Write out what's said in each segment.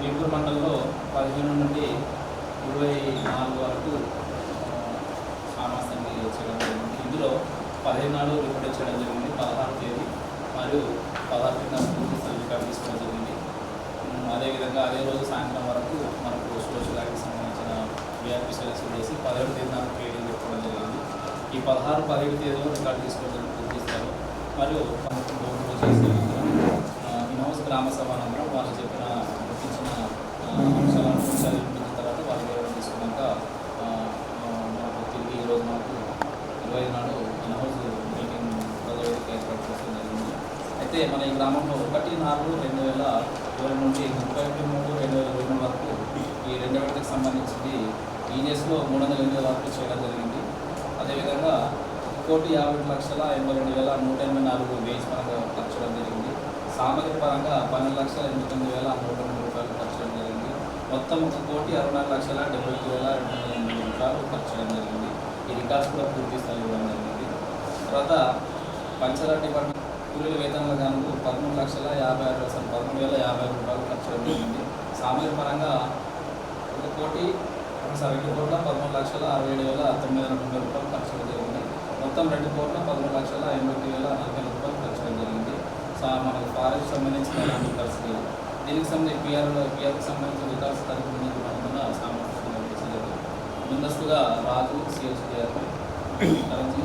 బీపూర్ మండలంలో 15 నుండి 24 వరకు సామాసంగా చేయడం జరిగింది. ఇందులో 15 నాడు రిపోర్ట్ చేయడం జరిగింది, 16వ తేదీ మరియు 16 తేదీ పూర్తి రికార్డు తీసుకోవడం జరిగింది. అదేవిధంగా అదే రోజు సాయంత్రం వరకు మనకు సోషల్ యాక్ట్కి సంబంధించిన విఆర్పీ సెలెక్షన్ చేసి 17వ తేదీ నాకు ట్రేడింగ్ పెట్టుకోవడం జరిగింది. ఈ 16, 17 తేదీలో రికార్డు తీసుకోవడం పూర్తిస్తారు. మరియు ఇన్హౌస్ గ్రామ సభ అనంతరం వాళ్ళు చెప్పిన గుర్తించిన అంశాలను వినిపించిన తర్వాత వాళ్ళు వివరణ తీసుకున్నాక మనకు తిరిగి ఈరోజు మనకు 25 నాడు ఇన్హౌస్ మీటింగ్ ప్రజలకు ఏర్పాటు చేయడం జరిగింది. అయితే మన ఈ గ్రామంలో 1/4/2020 నుండి 31/3/2020 వరకు ఈ 2 విడతకు సంబంధించింది ఈజీఎస్లో 308 వరకు చేయడం జరిగింది. అదేవిధంగా 1,52,82,184 వేజ్ పరంగా ఖర్చు చేయడం జరిగింది. సామగ్రి పరంగా 12,89,103 రూపాయలు ఖర్చు చేయడం జరిగింది. మొత్తం 1,64,71,208 రూపాయలు ఖర్చు చేయడం జరిగింది. ఈ రికార్డ్స్ కూడా పూర్తి స్థాయిలో ఇవ్వడం జరిగింది. తర్వాత పంచాయతీ డిపార్ట్మెంట్ కూలీల వేతనాల గాను 13,56,13,050 రూపాయలు ఖర్చు చేయడం జరిగింది. సామగ్రి పరంగా 2,13,67,990 రూపాయలు ఖర్చు చేయడం జరిగింది. మొత్తం 2,13,81,040 రూపాయలు ఖర్చు చేయడం జరిగింది. మనకు ఫారెస్ట్ సంబంధించిన ఎలాంటి రికార్డ్స్ లేవు. దీనికి సంబంధించి పిఆర్కి సంబంధించిన రికార్డ్స్ తరపు సామర్థ్యం ముందస్తుగా రాజు సిహెచ్డిఆర్ కరెన్సీ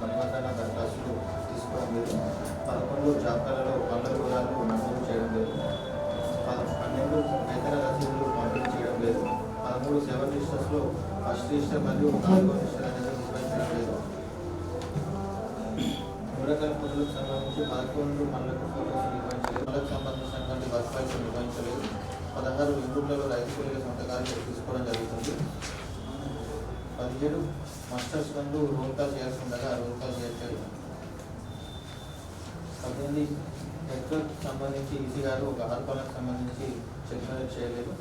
పరివర్తన దరఖాస్తులు తీసుకోవడం లేదు. 11 జాబితాలలో పనుల వివరాలు నమోదు చేయడం లేదు. 12 వేతన రసీదులు పంపిణీ చేయడం లేదు. 13 సెవెన్ రిజిస్టర్స్లో ఫస్ట్ రిజిస్టర్ మరియు 4వ రిజిస్టర్ అనేది నిర్వహించడం లేదు. మూడకల పనులకు సంబంధించి 11 పనులకు ఫోటోస్ నిర్వహించలేదు. పనులకు సంబంధించినటువంటి వర్క్ ఫైల్స్ నిర్వహించలేదు. 16 ఇంగ్రూప్లలో రైతు కూలీల సంతకాలు తీసుకోవడం జరుగుతుంది. 17 మాస్టర్స్ నందు రోల్ కాల్ చేయాల్సి ఉండగా రోల్ కాల్ చేయట్లేదు. 18 నెట్వర్క్ సంబంధించి ఈసీ గారు ఒక ఆర్పాలకు సంబంధించి చెక్ చేయలేదు.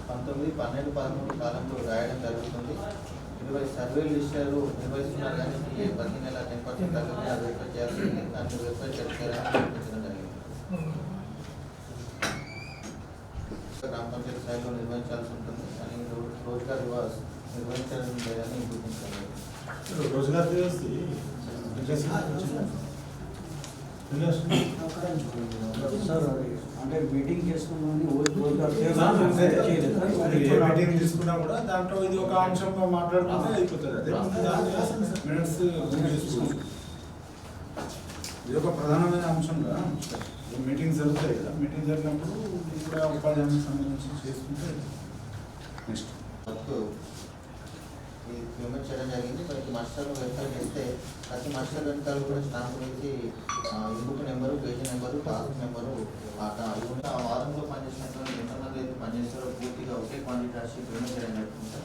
19, 12, 13 కాలంలో రాయడం జరుగుతుంది. 20 సర్వే లిస్టులు నిర్వహిస్తున్నారు కానీ ప్రతి నెల 10% దాకా వెరిఫై చేయాల్సి ఉంది. దాన్ని వెరిఫై చెక్ చేయాలని చూపించడం జరిగింది. గ్రామ పంచాయతీ స్థాయిలో నిర్వహించాల్సి ఉంటుంది అని రోజ్గార్ దివాస్ నిర్వహించడం లేదని గుర్తించారు. रोजगार दिवस అంటే మీటింగ్ చేసుకున్నామని మీటింగ్ తీసుకున్నా కూడా దాంట్లో ఇది ఒక అంశంగా మాట్లాడుకుంటే అయిపోతుంది. అదే మినిట్స్ ఇది ఒక ప్రధానమైన అంశంగా మీటింగ్ జరుగుతాయి కదా. మీటింగ్ జరిగినప్పుడు కూడా ఉపాధ్యాయునికి సంబంధించి చేసుకుంటే నెక్స్ట్ పేమెంట్ చేయడం జరిగింది. ప్రతి మాస్టర్లు వెరిఫై చేస్తే ప్రతి మాస్టర్ వెనకాల కూడా స్టాంప్ వేసి ఇన్బుక్ number, page number, task number ఆ వారంలో పనిచేసినటువంటి ఎంతమంది అయితే పనిచేస్తారో పూర్తిగా ఒకే క్వాంటిటీ రాసి పేమెంట్ చేయడం జరుగుతుంది.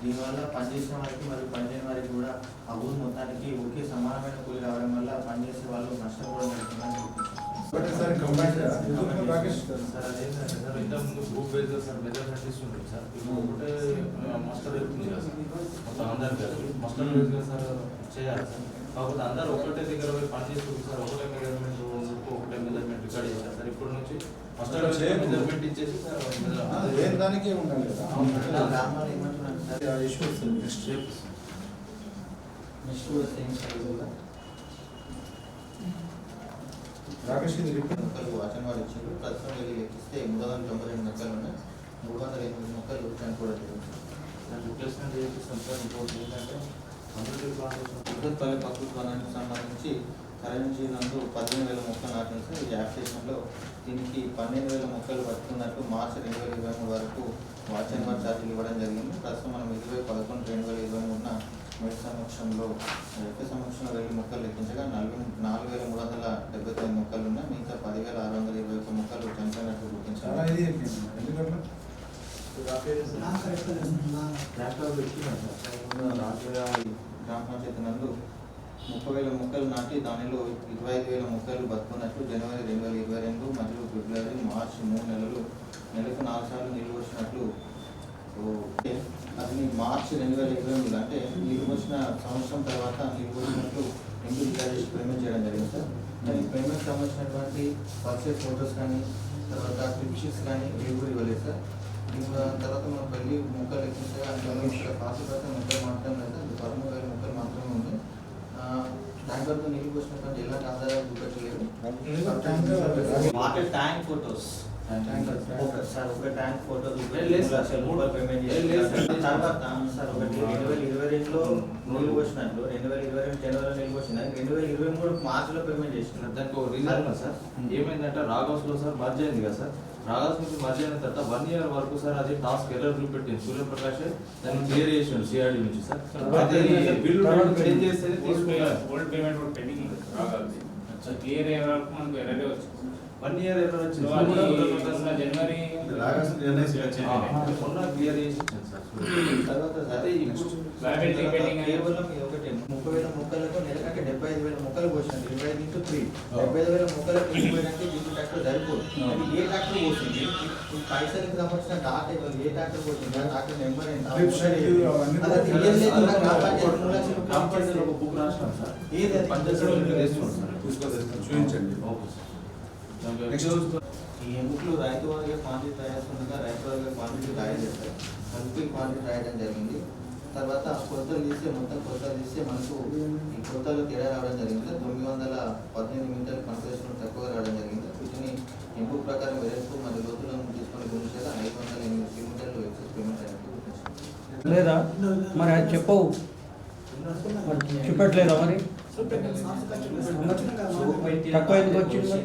దీనివల్ల పనిచేసిన వారికి మరియు పనిచేయని వారికి కూడా ఆ ఊరు మొత్తానికి ఒకే సమానమైన కూలి రావడం వల్ల పనిచేసే వాళ్ళు నష్టం కూడా జరుగుతుందని సార్ అదేంటంటే ఇంతకుముందు గ్రూప్ బేస్ సార్ మెజర్ సర్టిస్ ఉంటుంది సార్. ఇప్పుడు ఒకటే మాస్టర్ అవుతుంది కదా సార్, మొత్తం అందరు కలిసి మాస్టర్ బేస్గా సార్ చేయాలి సార్. కాకపోతే అందరూ ఒకటే దగ్గర పోయి పని చేసుకుంటుంది సార్. ఒకటే మెజర్మెంట్ ఒకటే మెజర్మెంట్ రికార్డ్ చేశారు సార్. ఇప్పటి నుంచి మాస్టర్ మెజర్మెంట్ ఇచ్చేసి సార్ దానికే ఉండాలి కదా. గ్రామాలు ఏమంటున్నారు సార్ నెక్స్ట్ రాకేష్ మొక్కలు వాచనవాడు ఇచ్చారు. ప్రస్తుతం వెళ్ళి లెక్కిస్తే 392 మొక్కలు ఉన్నాయి. 308 మొక్కలు చనిపోవడం జరుగుతుంది. రిప్లేస్మెంట్ చేపిస్తాం సార్. ఇంకోటి ఏంటంటే ప్రభుత్వ ప్రభుత్వానికి సంబంధించి కరెన్సీ నందు 15,000 మొక్కలు నాటిన సార్. ఈ యాప్లికేషన్లో దీనికి 12,000 మొక్కలు పట్టుకున్నట్టు మార్చి 2023 వరకు వాచనవాడు ఛార్జీలు ఇవ్వడం జరిగింది. ప్రస్తుతం మనం 20/11/2023 మెట్ సమక్షంలో సమక్షంలో 1000 మొక్కలు లెక్కించగా 4,379 మొక్కలు ఉన్నాయి. మిగతా 10,621 మొక్కలు చనిపోయినట్టు గుర్తించారు. గ్రామ పంచాయతీ నందు 30,000 మొక్కలు నాటి దానిలో 25,000 మొక్కలు బతుకున్నట్లు జనవరి 2022 మరియు ఫిబ్రవరి, మార్చి 3 నెలలు నెలకు 4 సార్లు నీళ్ళు వచ్చినట్లు మార్చి 2023 అంటే నీళ్ళు పోసిన సంవత్సరం తర్వాత నీళ్ళు పోసినట్టు ఎంపీ రికార్డేషన్ పేమెంట్ చేయడం జరిగింది సార్. కానీ పేమెంట్ సంబంధించినటువంటి పర్చేస్ ఫోటోస్ కానీ తర్వాత క్లిప్షీట్స్ కానీ ఇవి కూడా ఇవ్వలేదు సార్. ఇంకా తర్వాత మనం వెళ్ళి మొక్కలు ఎక్కించగా అంటే 40% మొక్కలు మాత్రమే లేదు సార్, 13,000 మొక్కలు మాత్రమే ఉంది. ట్యాంకర్తో నీళ్ళు పోసినటువంటి ఎలాంటి ఆధారాలు చూపెట్టలేదు. వాటర్ ట్యాంక్ ఫోటోస్ సార్, ఒక ట్యాంక్ ఫోటో పేమెంట్ చేసిన తర్వాత సార్ ఒకటి 2022లో నీళ్ళు పోసినట్లు 2022 జనవరిలో నీళ్ళు పోసిన 2023 మార్చిలో పేమెంట్ చేసిన. దానికి ఒక రీజన్ ఉన్నా సార్. ఏమైందంటే రాగౌస్లో సార్ మర్జ్ అయింది కదా సార్. రాగౌస్ నుంచి మర్జ్ అయిన తర్వాత 1 year వరకు సార్ అది టాస్క్ ఎర్రర్ చూపెట్టింది. సూర్యప్రకాష్ దాన్ని క్లియర్ చేసాడు సిఆర్డి నుంచి సార్. అదే బిల్ చేంజ్ చేస్తే తీసుకున్నాను. ఓల్డ్ పేమెంట్ కూడా పెండింగ్ రాగాలి. సో క్లియర్ అయ్యే వరకు మనకు ఎర్రర్ వచ్చింది. 1 year ఎర్రర్ వచ్చింది. జనవరి మొన్న క్లియర్ చేసి ఇచ్చాను సార్. తర్వాత అదే ఇప్పుడు కేవలం ఒకటి 30,000 మొక్కలకు నెలకంటే 75,000 మొక్కలు పోసినారు. 25 into 3 75,000 మొక్కలకు పోయినట్టు దీనికి ట్రాక్టర్ సరిపోదు. అది ఏ ట్రాక్టర్ పోసింది, ఈ పైసలకు సంబంధించిన డాటా ఇవ్వాలి. ఏ ట్రాక్టర్ పోసింది, ట్రాక్టర్ నెంబర్ ఎంత, Clip sheet అవన్నీ అలా తెలియలేదు. కంపల్సరీ ఒక బుక్ రాసినాం సార్. ఏది పంచాయతీ వేసుకోండి సార్. చూపించండి. Okay sir. ఈ ఎముకలు రైతు వారిగా క్వాంటిటీ రాయాల్సిందిగా రైతు వారిగా క్వాంటిటీ రాయలేదు. కలిపి క్వాంటిటీ రాయడం జరిగింది. తర్వాత కొలతలు తీస్తే మొత్తం కొలతలు తీస్తే మనకు ఈ కొలతలు తేడా రావడం జరిగింది. 918 మీటర్లు కన్సెషన్ తక్కువగా రావడం జరిగింది. వీటిని ఎంపు ప్రకారం వెడల్పు మరియు లోతులను తీసుకొని గురించేదా 508 మీటర్లు ఎక్సెస్ పేమెంట్ అయినట్టు లేదా మరి అది చెప్పవు, చూపెట్టలేదా మరి తక్కువ ఎందుకు వచ్చింది మరి?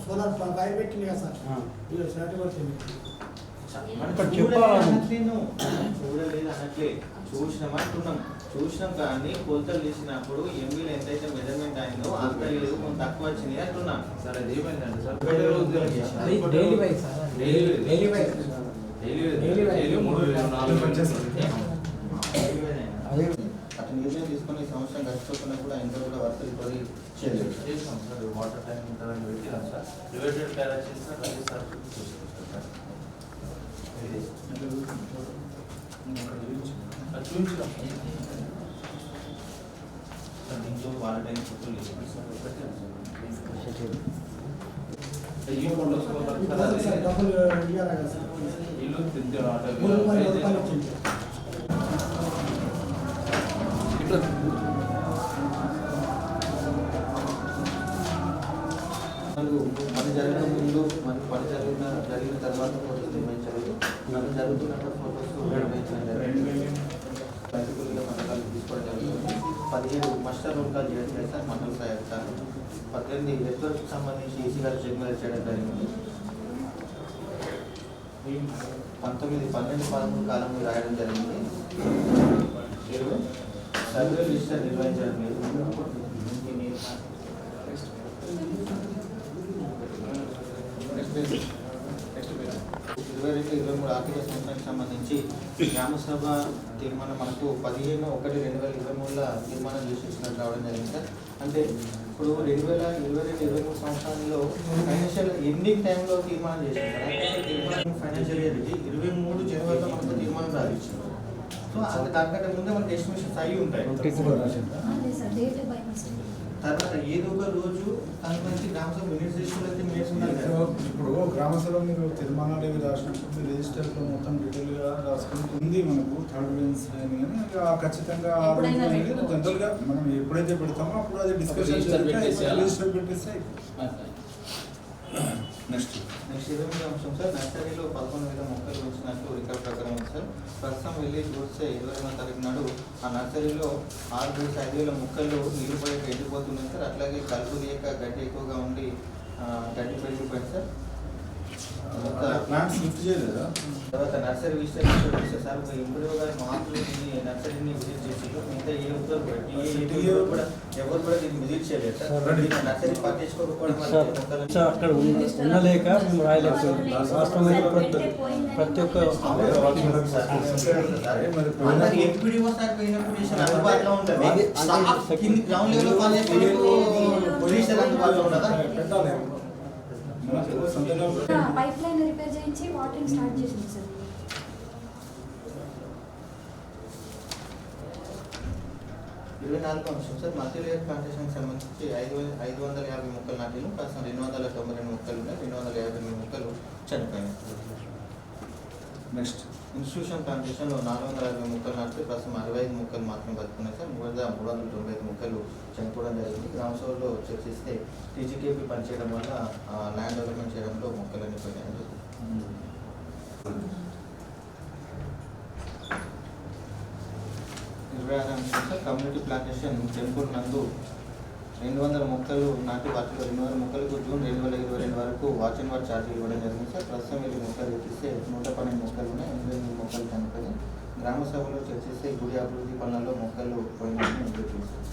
సోలార్ వైర్ పెట్టింది కదా సార్, ఇక్కడ చెప్పాలా? చూడలేదు అనట్లే, చూసినాం కానీ కొలతలు తీసినప్పుడు ఎంబీలు ఎంతైతే మెజర్మెంట్ అయిందో అంత లేదు, కొంత తక్కువ వచ్చింది అంటున్నాం. సార్ అది ఏమైందంటే సార్ అది daily wise sir, daily wise daily 3,000 4,000 అదే అటు నిర్ణయం తీసుకొని ఈ సంవత్సరం గడిచిపోతున్నా కూడా ఇంకా కూడా వర్తలు పడి చేయలేదు. చేసాం సార్. వాటర్ ట్యాంక్ ఉంటుందని పెట్టినాం సార్. రిలేటెడ్ క్యారెక్ట్ చేసి సార్ అది సార్ చూపిస్తాం సార్. ఇది అది చూపించాం సార్ దీంట్లో వాటర్ ట్యాంక్ ఫోటోలు ఈ ఫోటోస్ సార్ డబ్బులు ఇవ్వాలి కదా సార్, ఇల్లు తింటే ఆటో 3,000 రూపాయలు వచ్చింది. పని జరిగిన ముందు మన పని జరిగిన తర్వాత ఫోటోస్ నిర్వహించలేదు. మనం జరుగుతున్నప్పుడు ఫోటోస్ నిర్వహించడం జరిగింది. బయటకులుగా పథకాలు తీసుకోవడం జరుగుతుంది. 17 మస్టర్ రూపాయలు చేయడం సార్ మండల సహాయక సార్. 18 నెట్వర్క్ సంబంధించి ఈసీ గారు చెక్ చేయడం జరిగింది. 19 12 13 కాలంలో రాయడం జరిగింది. సర్వే రిజిస్టర్ నిర్వహించడం లేదు. 22-23 ఆర్థిక సంవత్సరానికి సంబంధించి గ్రామసభ తీర్మానం మనకు 15/1/2023 తీర్మానం చేసి ఇచ్చినట్టు రావడం జరిగింది సార్. అంటే ఇప్పుడు 2022-23 సంవత్సరంలో ఫైనాన్షియల్ ఎండింగ్ టైంలో తీర్మానం చేసింది సార్. అంటే తీర్మానం ఫైనాన్షియల్ ఇయర్కి 23 జనవరిలో మనకు తీర్మానం రాయించారు. సో అది దానికంటే ముందే మనకి ఎస్టిమేషన్స్ అయ్యి ఉంటాయి. తర్వాత ఏదో ఒక రోజు దాని గురించి గ్రామసభ మినిట్స్ తీసుకుని మినిట్స్ ఉండాలి కదా. ఇప్పుడు గ్రామసభలో మీరు తీర్మానాలు ఏవి రాసినప్పుడు మీ రిజిస్టర్లో మొత్తం డీటెయిల్గా రాసుకుని ఉంది మనకు థర్డ్ విన్స్ అని, కానీ ఖచ్చితంగా జనరల్గా మనం ఎప్పుడైతే పెడతామో అప్పుడు అది డిస్కషన్ రిజిస్టర్ పెట్టేస్తే నెక్స్ట్ 28వ అంశం సార్, నర్సరీలో 11,000 మొక్కలు వచ్చినట్టు రికార్డ్ ప్రకారం ఉంది సార్. ప్రస్తుతం వెళ్ళి చూస్తే 22వ తారీఖు నాడు ఆ నర్సరీలో 5,000 మొక్కలు నీరు పడి ఎండిపోతున్నాయి సార్. అట్లాగే కలుపు లేక గడ్డి ఎక్కువగా ఉండి గడ్డి పెరిగిపోయింది సార్. ప్లాంట్స్ లిఫ్ట్ చేయలేదా? తర్వాత నర్సరీ విజిట్ చేస్తే సార్ ఒక ఎంపీడీఓ గారి మాత్రం నర్సరీని విజిట్ చేసి మిగతా ఏ ఒక్కరు కూడా ఎవరు కూడా దీన్ని విజిట్ చేయలేదు సార్. నర్సరీ పట్టించుకోకపోవడం వల్ల సార్ అక్కడ ఉండలేక మేము రాయలేకపోయాం. వాస్తవమైన ప్రతి ఒక్క ఎంపీడీఓ సార్ పోయినప్పుడు అందుబాటులో ఉంటుంది. గ్రౌండ్ లెవెల్ పొజిషన్ అందుబాటులో ఉండదా? పైప్ లైన్ రిపేర్ చేయించి వాటరింగ్ స్టార్ట్ చేసింది సార్. 24 అంశం సార్ మల్టీలేయర్ ప్లాంటేషన్కి సంబంధించి 550 మొక్కలు నాటిలు, ప్రస్తుతం 292 మొక్కలు ఉన్నాయి, 258 మొక్కలు చనిపోయినాయి. నెక్స్ట్ ఇన్స్టిట్యూషన్ ప్లాంటేషన్లో 460 మొక్కలు నాటితే ప్రస్తుతం 65 మొక్కలు మాత్రమే బతుకున్నాయి సార్. 395 మొక్కలు చనిపోవడం జరిగింది. గ్రామ సభలో చర్చిస్తే టీజీకేపీ పనిచేయడం వల్ల ల్యాండ్ డెవలప్మెంట్ చేయడంలో మొక్కలన్నీ పోయినాయి. 26 అంశం సార్ కమ్యూనిటీ ప్లాంటేషన్ టెంపుల్ నందు 200 మొక్కలు నాటి వాటిలో 200 మొక్కలకు జూన్ 2022 వరకు వాచ్ అండ్ వాచ్ ఛార్జీలు ఇవ్వడం జరిగింది సార్. ప్రస్తుతం ఇది మొక్కలు ఎత్తిస్తే 112 మొక్కలు ఉన్నాయి, 88 మొక్కలు చనిపోయి. గ్రామ సభలో చర్చిస్తే గుడి అభివృద్ధి పనులలో మొక్కలు పోయినాయని నిరూపిస్తారు.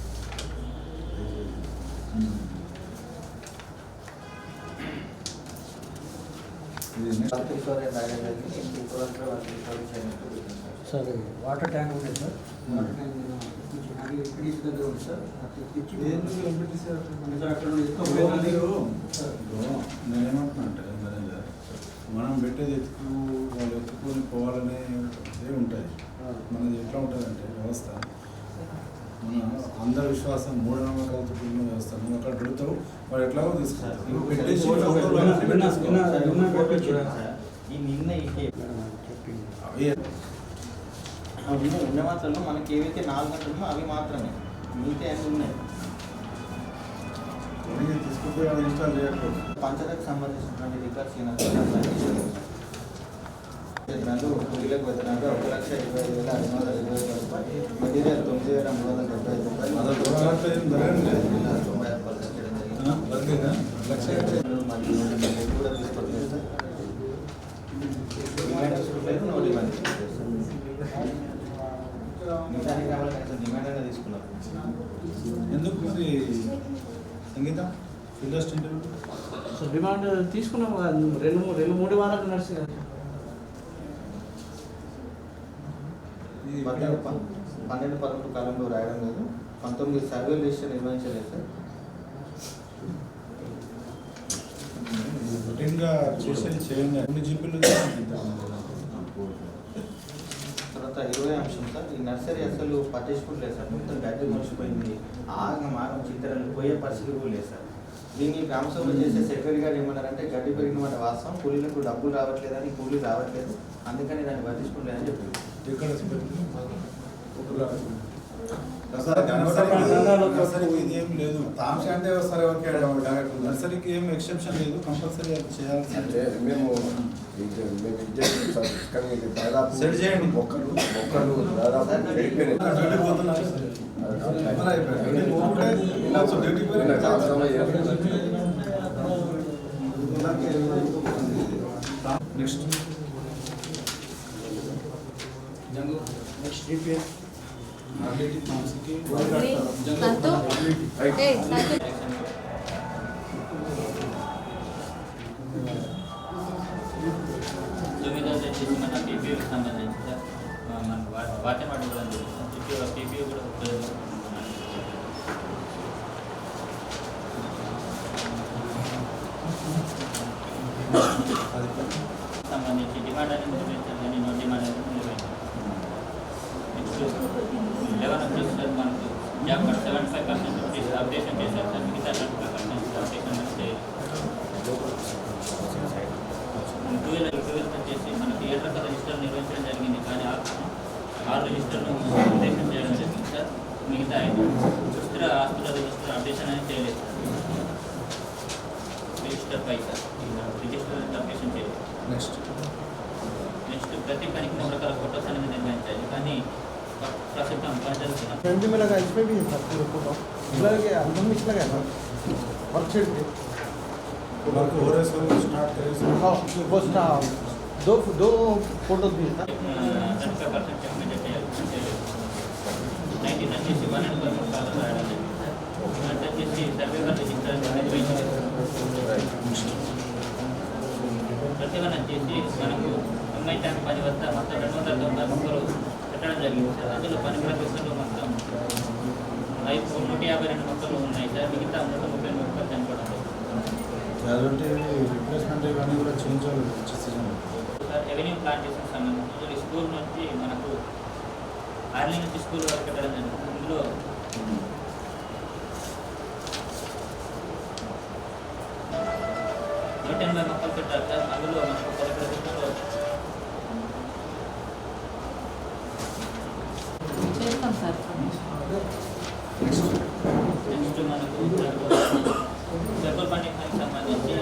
సార్ వాటర్ ట్యాంక్ ఉంది సార్, వాటర్ ట్యాంక్ ఇంగ్లీష్ దగ్గర ఉంది సార్. నేనేమంటున్నా అంటే మనం పెట్టేది ఎత్తుకు వాళ్ళు ఎత్తుకొని పోవాలనే ఉంటుంది. మనది ఎట్లా ఉంటుందంటే వ్యవస్థ, మన అందరి విశ్వాసం మూఢనమ్మకాలతో కూడిన వ్యవస్థ. నువ్వు అక్కడ పెడతావు, వాడు ఎట్లాగో తీసుకుంటారు. నువ్వు పెట్టేసి ఉన్న మాత్రంలో మనకి ఏవైతే 4 గంటలు అవి మాత్రమే, మిగతా అన్నీ ఉన్నాయి. తీసుకుపోయి అది ఇన్స్టాల్ చేయకపోతే పంచలకు సంబంధించినటువంటి రికార్డ్స్ కూలీలకు వెళ్తున్నాడు 1,25,520 రూపాయలు, మెటీరియల్ 9,375 రూపాయలు, 96% మరియు కూడా తీసుకొచ్చారు సార్. డిమాండ్ నో డిమాండ్ నిజానికి కావాలి కనీసం డిమాండ్ అయినా తీసుకున్నారు. ఎందుకు మరి సంగీతం ఇండస్ట్రీ సో డిమాండ్ తీసుకున్నాం కదా, 2-3 వారాలు నడిచింది కదా. 12-11 కాలంలో రాయడం లేదు, 19 సర్వే లిస్ట్ నిర్వహించలేదు సార్. రొటీన్గా చేసేది చేయండి. అన్ని జీపీలు తర్వాత 20 అంశం సార్ ఈ నర్సరీ అసలు పట్టించుకోలేదు సార్. మొత్తం గడ్డి మర్చిపోయింది, ఆగం చిత్రాలు పోయే పరిస్థితి కూడా లేదు సార్. దీన్ని గ్రామ సభలో చేసే సెక్రటరీ గారు ఏమన్నారంటే గడ్డి పెరిగిన మాట వాస్తవం, కూలీలకు డబ్బులు రావట్లేదని, కూలీ రావట్లేదు, అందుకని దాన్ని పట్టించుకోలేదని చెప్పారు. ఎక్కడ ఇది ఏం లేదు. తాంక్ష అంటే సరే ఓకే, నర్సరీకి ఏం ఎక్సెప్షన్ లేదు, కంపల్సరీ అది చేయాల్సి. అంటే మేము దాదాపు సెట్ చేయండి. మొక్కలు దాదాపు నెక్స్ట్ GPS మన పీపీకి సంబంధించి సార్ మనకు వాచ్ మాట కూడా పీపీ కూడా సంబంధించి డిమాండ్ అనేది నిర్వహించాలి, కానీ నో డిమాండ్ అనేది నిర్వహించాలి. నెక్స్ట్ 11 వచ్చేసి సార్ మనకు జాబ్ 75% అప్డేషన్ చేశారు సార్, మిగతా 25% అప్డేషన్ అనేది చేయాలి. 12 వచ్చేసి మనకి 7 రకాల రిజిస్టర్లు నిర్వహించడం జరిగింది, కానీ 6 రిజిస్టర్లు అప్డేషన్ చేయడం జరిగింది సార్. మిగతా 5 స్థిర ఆస్తుల రిజిస్టర్ అప్డేషన్ అనేది చేయలేదు సార్. రిజిస్టర్ పై సార్ రిజిస్టర్ అప్డేషన్ చేయలేదు. నెక్స్ట్ ప్రతి పనికి 3 రకాల ఫోటోస్ అనేది నిర్వహించాలి, కానీ ప్రస్తుతం పని జరుగుతున్నాం. एमडी में लगा, इसमें भी है सर पूरे फोटो लगे, एल्बम में लगा है वर्कशीट पे वर्क हो रहा है, स्टार्ट करें। हाँ फर्स्ट दो फोटो भी है 35% पेमेंट చేయాలి. 19 వచ్చేసి 100% కాలం రాయడం జరిగింది సార్. అంటే వచ్చేసి సర్వేవర్ రిజిస్టర్ నిర్వహించాలి. ప్రతివన్ వచ్చేసి మనకు ముంబై ట్యాంక్ 10 వద్ద మొత్తం 290 మొక్కలు పెట్టడం జరిగింది సార్. అందులో పని ప్రొఫెసర్లు మొత్తం 152 మొక్కలు ఉన్నాయి సార్, మిగతా 130 మొక్కలు చనిపోవడం రిప్లేస్మెంట్ ఇవన్నీ కూడా చేంజ్ అవ్వాలి సార్. రెవెన్యూ ప్లాంటేషన్ సంబంధించి స్కూల్ నుంచి మనకు ఆర్లీ నుంచి స్కూల్ వరకు పెట్టడం జరిగింది. ఇందులో 180 మొక్కలు పెట్టారు సార్. అందులో మనకు 10 ప్రదేశాల్లో చేస్తాం సార్. నెక్స్ట్ మనకు చేపల పండించడానికి సంబంధించి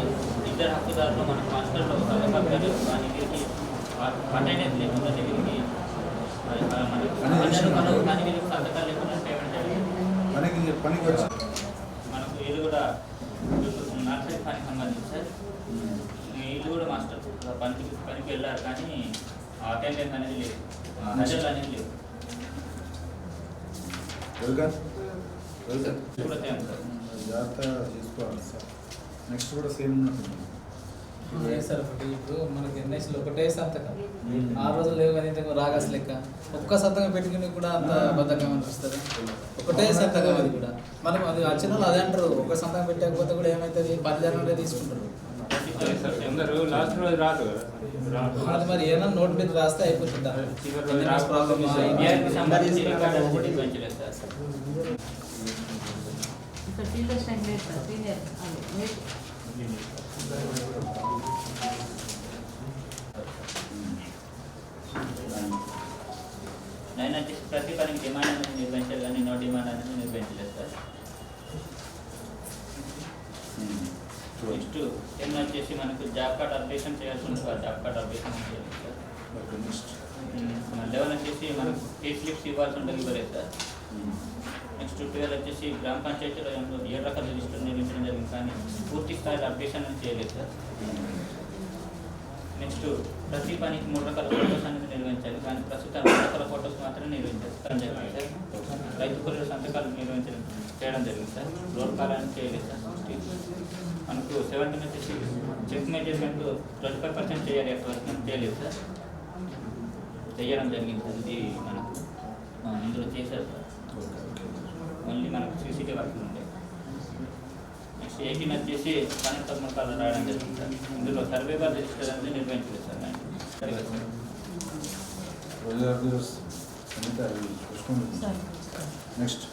ఇద్దరు హక్కుదారులు మనకు మాస్టర్లో సహకారాలు కానీ వీరికి అటెండెన్స్ లేకుండా వీరికి మనకు కానీ వీరికి సంతకాలు లేకుండా పేమెంట్ చేయాలి. పనికి వచ్చి మనకు ఇది కూడా నర్సరీ పనికి సంబంధించి సార్. వీళ్ళు కూడా మాస్టర్ పనికి వెళ్ళారు కానీ అటెండెన్స్ అనేది లేదు, హాజరు అనేది లేదు. కూడా సేమ్ సార్. జాగ్రత్తగా చేసుకోవాలి సార్. నెక్స్ట్ కూడా సేమ్ ఉన్నట్టుంది. సార్ ఒకటి ఇప్పుడు మనకి ఎన్ఐసిలో ఒకటే సంతకం 6 రోజులు లేవు కానీ రాగాస్ లెక్క ఒక్క సంతకం పెట్టుకుని కూడా అంత బద్ధంగా అనిపిస్తుంది. ఒకటే సంతకం అది కూడా మనం అది వచ్చిన వాళ్ళు అదే అంటారు. ఒక సంతకం పెట్టకపోతే కూడా ఏమవుతుంది, 10 జనాలే తీసుకుంటారు. లాస్ట్ రోజు రాదు కదా. అది మరి ఏమన్నా నోట్ మీద రాస్తే అయిపోతుందా? సంబంధించి రికార్డ్ అనేది పెంచలేదు సార్. ఇక్కడ టీచర్స్ టైం లేదు సార్. సీనియర్ అది 9 అంటే ప్రతి పనికి డిమాండ్ అనేది నిర్వహించాలి కానీ నో డిమాండ్ అనేది నిర్వహించలేదు సార్. నెక్స్ట్ ఏమన్నా వచ్చేసి మనకు జాబ్ కార్డ్ అప్డేషన్ చేయాల్సి ఉంటుంది సార్. జాబ్ కార్డ్ అప్డేషన్ చేయాలి సార్. 11 వచ్చేసి మనకు పే స్లిప్స్ ఇవ్వాల్సి ఉంటుంది, ఇవ్వలేదు సార్. నెక్స్ట్ 12 వచ్చేసి గ్రామ పంచాయతీలో 7 రకాల రిజిస్టర్ నిర్మించడం జరిగింది కానీ పూర్తి స్థాయిలో అప్డేషన్ అనేది చేయలేదు సార్. నెక్స్ట్ ప్రతి పనికి 3 రకాల ఫోటోస్ అనేది నిర్వహించాలి కానీ ప్రస్తుతం 2 రకాల ఫోటోస్ మాత్రమే నిర్వహించడం జరిగింది సార్. రైతు కూలీల సంతకాలు చేయడం జరిగింది సార్. రోడ్ కాల్ అనేది చేయలేదు సార్. మనకు 17 వచ్చేసి చెక్ మేనేజ్మెంట్ 25% చేయాలి, అటువంటి చేయలేదు సార్. చేయడం జరిగింది సార్. ఇది మనకు ఇందులో చేశారు సార్. ఓన్లీ మనకు సీసీటీవీ వర్క్ ఉండే. నెక్స్ట్ 18 వచ్చేసి కనెక్ట్ ముఖాలు రాయడం జరిగింది సార్. ఇందులో సర్వే బార్ రిజిస్టర్ అనేది నిర్వహించలేదు సార్. నెక్స్ట్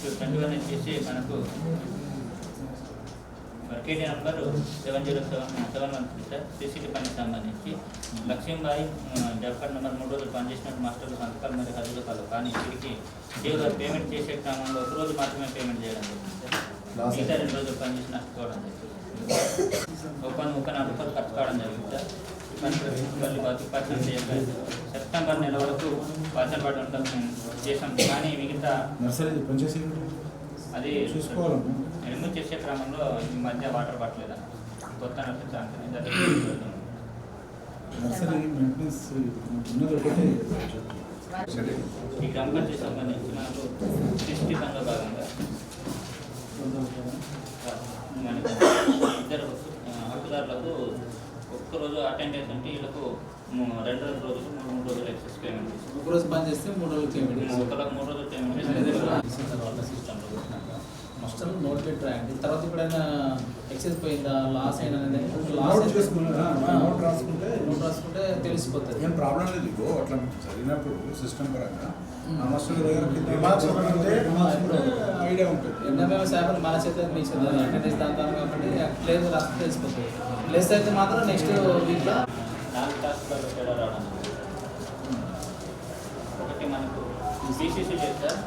21 వచ్చేసి మనకు కేటీ నెంబర్ 7071 సార్. సీసీటీవీ పనికి సంబంధించి లక్ష్మీబాయి జాబ్ కార్డ్ నెంబర్ 3 రోజులు పనిచేసినట్టు మాస్టర్లు సంతకాలు మరియు హాజరు కాదు కానీ వీరికి దేవుడు పేమెంట్ చేసే క్రమంలో 1 రోజు మాత్రమే పేమెంట్ చేయడం జరిగింది సార్. మిగతా 2 రోజులు పనిచేసినట్టు కావడం జరిగింది. ఒక 4 రూపాయలు ఖర్చు కావడం జరిగింది సార్. మళ్ళీ 10% చేయలేదు. సెప్టెంబర్ నెల వరకు పాచర్ పడి ఉంటాం చేసాం కానీ మిగతా నర్సరీ పనిచేసి అది చూసుకోవాలి. రిమూవ్ చేసే క్రమంలో ఈ మధ్య వాటర్ పట్టలేదు కొత్త నర్సరీ మెయింటెనెన్స్ ఉన్నది ఒకటే. ఈ గ్రామ పంచాయతీ సంబంధించి మనకు 60 పనిలో భాగంగా మనకు 2 హక్కుదారులకు ఒక్కరోజు అటెండెన్స్ అంటే వీళ్ళకు 2 రోజులు 3 రోజులు ఎక్సెస్ పేమెంట్ చేసి ఒక రోజు పని చేస్తే 3 రోజులు పేమెంట్, ఒకరికి 3 రోజులు పేమెంట్ తర్వాత సిస్టంలో మాస్టర్ నోట్ పెట్టి రాయండి. తర్వాత ఎప్పుడైనా ఎక్సెస్ పోయిందా, లాస్ అయినా నోట్ రాసుకుంటే తెలిసిపోతుంది. ఏం ప్రాబ్లం లేదు. ఇగో అట్లా చదివినప్పుడు సిస్టమ్ పరంగా ఐడియా ఉంటుంది. ఎన్నో సేపలు మన చేత మీ చేత అటెండెన్స్ దాని కాబట్టి ప్లేస్ రాస్తే తెలిసిపోతుంది. ప్లేస్ అయితే మాత్రం నెక్స్ట్ వీక్లో 4 క్లాసులలో తేడా రావడం. ఒకటి మనకు బీసీసీ చేస్తారు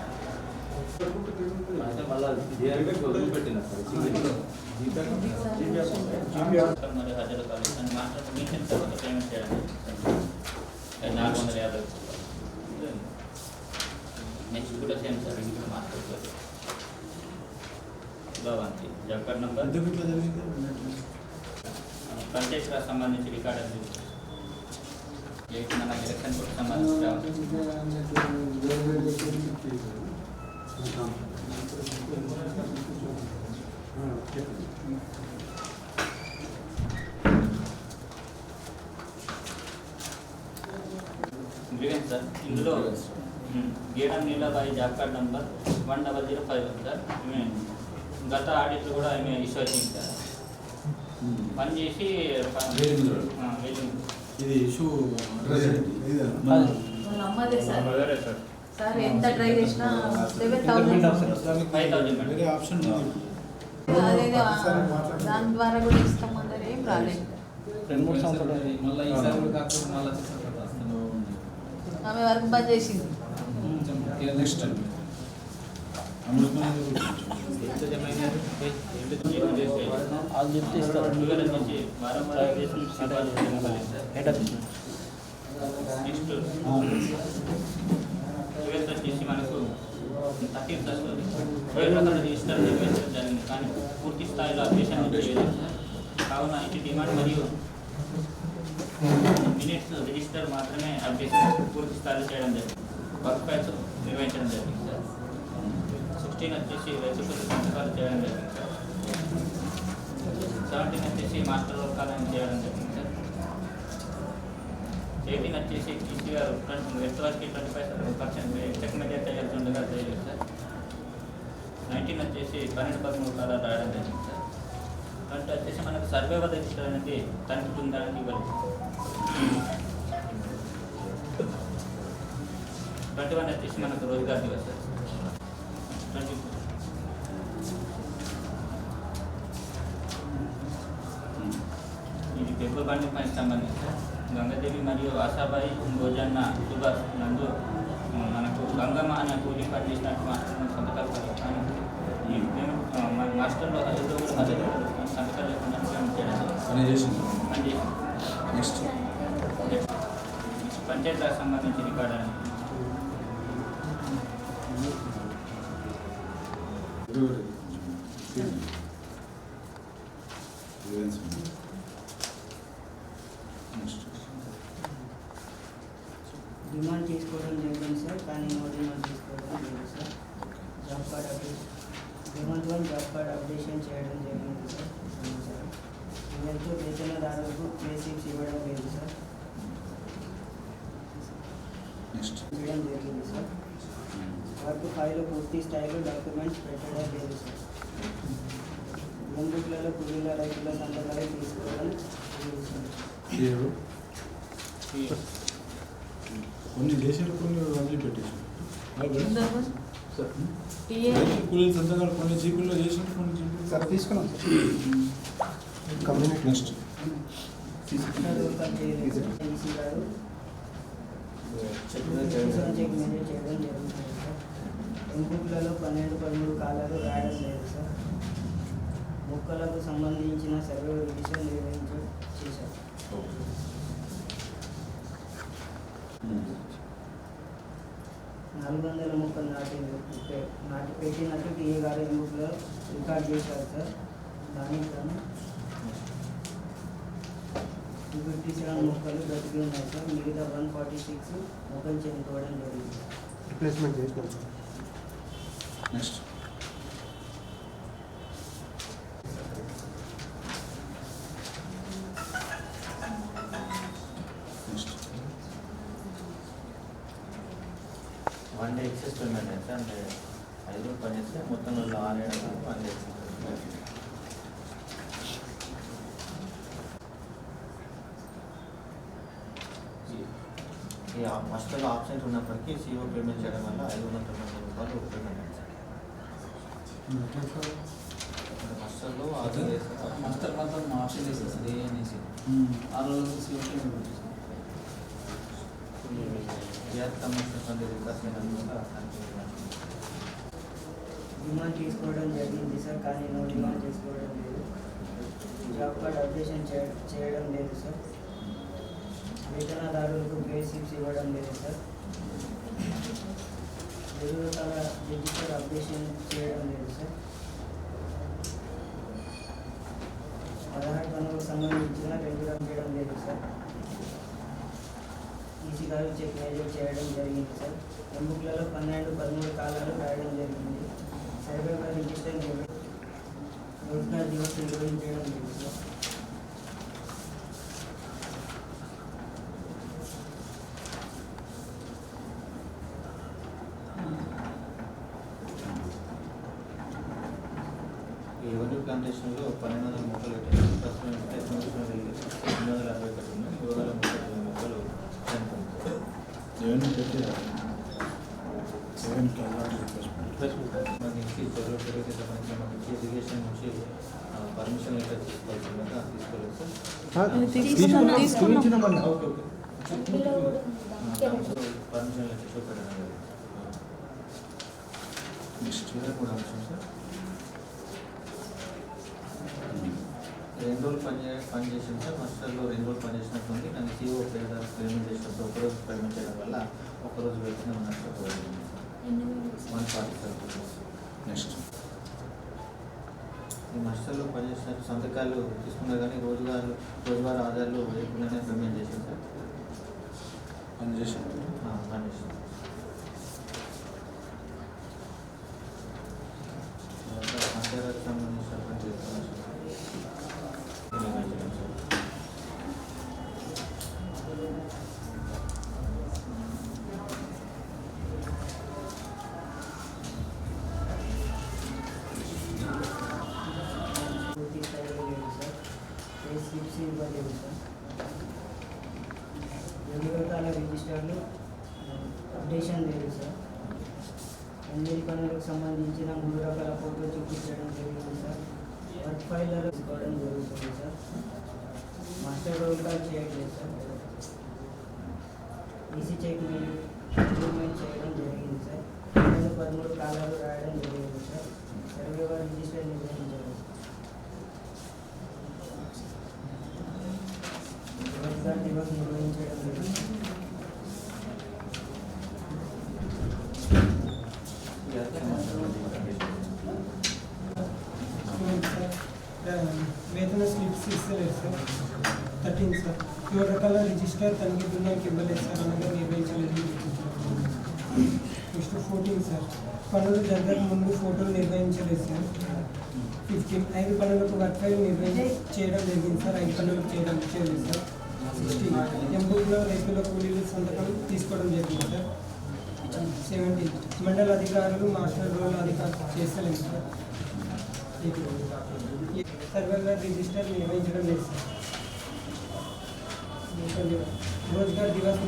అంటే మళ్ళీ వదిలిపెట్టిన మరియు హాజరు కాలేదు అని మాత్రం మీటింగ్ తర్వాత పేమెంట్ చేయడం 450. నెక్స్ట్ కూడా సేమ్ సార్. ఇంట్లో మాస్టర్ భవంతి job card number Panchayati Raj సంబంధించి రికార్డ్ అది మన ఎలక్షన్ కోర్టు సంబంధించి గ్రీవెన్స్ సార్. ఇందులో Gedam Nilabai job card number 1005 sir. గత ఆడిట్లు కూడా ఆమె ఇష్యూ వచ్చింది సార్. పని చేసి ఇది ఇష్యూ వాళ్ళ అమ్మదే సార్. సార్ ఎంత ట్రై చేసినా 7,000 5,000 వేరే ఆప్షన్ ఉంది. అదేదో దాని ద్వారా కూడా ఇస్తామన్నారు, ఏం రాలేదు. 2-3 సంవత్సరాలు మళ్ళీ ఈసారి కూడా కాకుండా మళ్ళీ వచ్చేసారు కదా. ఆమె వర్క్ బంద్ చేసింది. కొంచెం నెక్స్ట్ అమృతం వాళ్ళు చెప్తే ఇస్తారు. హెడ్ ఆఫీస్ నెక్స్ట్ వచ్చేసి మనకు 13th వస్తుంది. 12 రిజిస్టర్ నిర్వహించడం జరిగింది, కానీ పూర్తి స్థాయిలో అప్డేషన్ చేయలేదు. కావున ఇటు డిమాండ్ మరియు మినిట్స్ రిజిస్టర్ మాత్రమే అప్డేషన్ పూర్తి స్థాయిలో చేయడం జరిగింది. వర్క్ ఫైల్స్ నిర్వహించడం జరిగింది సార్. 16 వచ్చేసి రైతులకు సంతకాలు చేయడం జరిగింది సార్. 17 వచ్చేసి మాస్టర్ వర్కాలను చేయడం జరిగింది సార్. 18 వచ్చేసి టీసీ గారు వెస్ట్ వర్క్కి 25% చెక్ మెజర్ చేయాల్సిండగా చేయలేదు సార్. 19 వచ్చేసి 12-13 కాలాలు రాయడం జరిగింది సార్. 20 వచ్చేసి మనకు సర్వే వద్ద రిజిస్టర్ అనేది తనిఖీ ఉందని ఇవ్వలేదు. 21 వచ్చేసి మనకు రోజ్గార్ దివస్ సార్. 22 ఇది పెబ్బుల్ బండి పనికి సంబంధించి సార్. గంగాదేవి మరియు ఆశాబాయి భోజన్న సుభాష్ నందు మనకు గంగమ్మ అనే కూలీ పని చేసినట్టు మాస్టర్ సంతకాలు కానీ ఈ పేమెంట్ మన మాస్టర్లో అదిలో కూడా మధ్యలో సంతకాలు లేకుండా పేమెంట్ చేయడం పని చేసింది. పని చేసి నెక్స్ట్ పంచాయత్ రాజ్ సంబంధించి రికార్డు అని డిమాండ్ చేసుకోవడం జరిగింది సార్, కానీ నో డిమాండ్ తీసుకోవడం లేదు sir. Job card updation demand 1 job card updation చేయడం జరిగింది సార్. వీళ్ళతో వేతనదారులకు ప్లేసిప్స్ ఇవ్వడం లేదు సార్. నెక్స్ట్ చేయడం జరిగింది సార్. వర్క్ ఫైల్లో పూర్తి స్థాయిలో డాక్యుమెంట్స్ పెట్టడం లేదు సార్. బుక్లలో కూలీల రైతుల సంతకాలు తీసుకోవడం లేదు సార్. కొన్ని చేసారు, కొన్ని వదిలిపెట్టేసారు. టీఏ కూలీల సంతకాలు కొన్ని జీపుల్లో చేసారు, కొన్ని జీపులు సార్ తీసుకున్నాం కమ్యూనిటీ నెక్స్ట్ వర్కర్ చేయలేదు సార్. ఈసీ గారు చెక్ మెజర్ చేయడం జరుగుతుంది సార్. ఇన్పుట్లలో 12-13 కాలాలు రాయడం లేదు సార్. మొక్కలకు సంబంధించిన సర్వే రివిజన్ చేశారు. 400 మొక్కలు నాటి పెట్టినట్టు టీఏ గారు ఇన్పుట్లో రికార్డ్ చేశారు సార్. దానికి గాను 257 మొక్కలు బ్రతికి ఉన్నాయి సార్. మిగతా 146 మొక్కలు చనిపోవడం జరిగింది. రిప్లేస్మెంట్ చేసినాం sir. Next one day excess payment అయితే అంటే 5 రోజులు పని చేస్తే మొత్తం 6-7 వన్ డే ఈ హాస్టల్లో ఆప్షన్స్ ఉన్నప్పటికీ సీఓ పేమెంట్ చేయడం వల్ల 590 రూపాయలు పేమెంట్ అయింది సార్. హాస్టల్లో మాస్టర్ మాత్రం ఆప్షన్ చేసేది సార్. ఏ అనేసి 6 రోజులు సీఓటీ డిమాండ్ తీసుకోవడం జరిగింది సార్, కానీ నో డిమాండ్ తీసుకోవడం లేదు. జాబ్ కార్డ్ అప్డేషన్ చేయడం లేదు సార్. వేతనదారులకు ప్లేసిప్స్ ఇవ్వడం లేదు సార్. డిజిటల్ అప్డేషన్ చేయడం లేదు సార్. 16 పనులకు సంబంధించిన రెగ్యులర్ చేయడం లేదు సార్. ఈసీ గారు చెక్ మెజర్ చేయడం జరిగింది సార్. బుక్లలో 12-13 కాలాలు రాయడం జరిగింది. సర్వే రిజిస్టర్ రోజ్గార్ దివస్ నిర్వహించడం లేదు సార్. ఈ ఎవరి ప్లాంటేషన్లో 1200 మొక్కలు పెట్టారు. ప్రస్తుతం 261 ఉన్నాయి. 730 మొక్కలు ఏమైనా పెట్టారు. మనకి చెరువుకి సంబంధించిన మనకి ఇరిగేషన్ నుంచి పర్మిషన్ లెటర్ తీసుకోవాల్సిందిగా తీసుకోలేదు సార్. చూపించినామన్నా. ఓకే ఓకే పర్మిషన్ లెటర్ చూపెట్టండి. నెక్స్ట్ కూడా అవసరం సార్. 2 రోజులు పని చేసింది సార్. మాస్టర్లో 2 రోజులు పని చేసినట్టుంది. కానీ CEO పేమెంట్ చేసినప్పుడు ఒకరోజు పేమెంట్ చేయడం వల్ల ఒకరోజు వేసిన నష్టపోయింది. 140 సార్. నెక్స్ట్ ఈ మాస్టర్లో పనిచేసినట్టు సంతకాలు తీసుకున్నా కానీ రోజువారీ ఆధారాలు వేయకుండానే పేమెంట్ చేసింది సార్. పని చేసింది. మాస్టర్కి సంబంధించిన పని చేస్తున్నాను సార్. స్లిప్స్ ఇవ్వలేదు సార్. 2 రకాల రిజిస్టర్లు అప్డేషన్ లేదు సార్. 8 పనులకు సంబంధించిన 3 రకాల ఫోటో చూపించడం జరిగింది సార్. వర్క్ ఫైల్లో తీసుకోవడం జరుగుతుంది సార్. మాస్టర్ రోల్ కాల్ చేయట్లేదు సార్. ఈసీ చెక్ మీరు ఇంప్రూవ్మెంట్ చేయడం జరిగింది సార్. 13 కాలాలు రాయడం జరిగింది సార్. సర్వే వారు రిజిస్టర్ నిర్వహించారు. రోజ్గార్ దివస్ నిర్వహించడం జరిగింది. వేతన స్లిప్స్ ఇస్తలేదు సార్. 13 సార్. 7 రకాల రిజిస్టర్ తనకి దున్నాకి ఇవ్వలేదు సార్. అనగా నిర్వహించలేదు. Next 14 sir. పనులు జరగక ముందు ఫోటోలు నిర్వహించలేదు సార్. 15 5 పనులకు వర్క్ ఫైల్ చేయడం జరిగింది సార్. 5 పనులకు చేయలేదు సార్. 16 ఎంబుక్లో రైతుల కూలీలు సంతకం తీసుకోవడం జరిగింది సార్. 17 మండల అధికారులు మాస్టర్ రోల్ అధికారులు చేస్తలేదు సార్. సర్వేల రిజిస్టర్ నిర్వహించడం లేదు సార్. రోజ్గార్ దివస్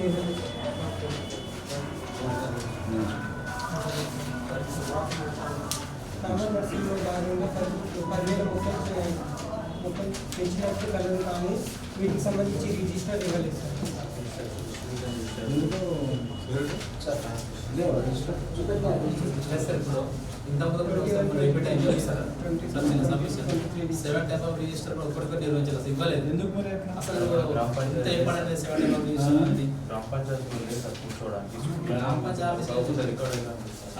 కామన్ నర్సింగ్లో భాగంగా 10,000 మొత్తం పెంచినట్టు కలదు కానీ వీటికి సంబంధించి రిజిస్టర్ ఇవ్వలేదు సార్. ఇంతకుముందు రిపీట్ అయింది సార్. 7 టైప్ ఆఫ్ రిజిస్టర్ ఒక్కడికి నిర్వహించాలి ఇవ్వలేదు. ఎందుకు మరి అసలు ఇంత ఇంపార్టెంట్ 7 టైప్ ఆఫ్ రిజిస్టర్ అనేది గ్రామ పంచాయతీ కూర్చోవడానికి గ్రామ పంచాయతీ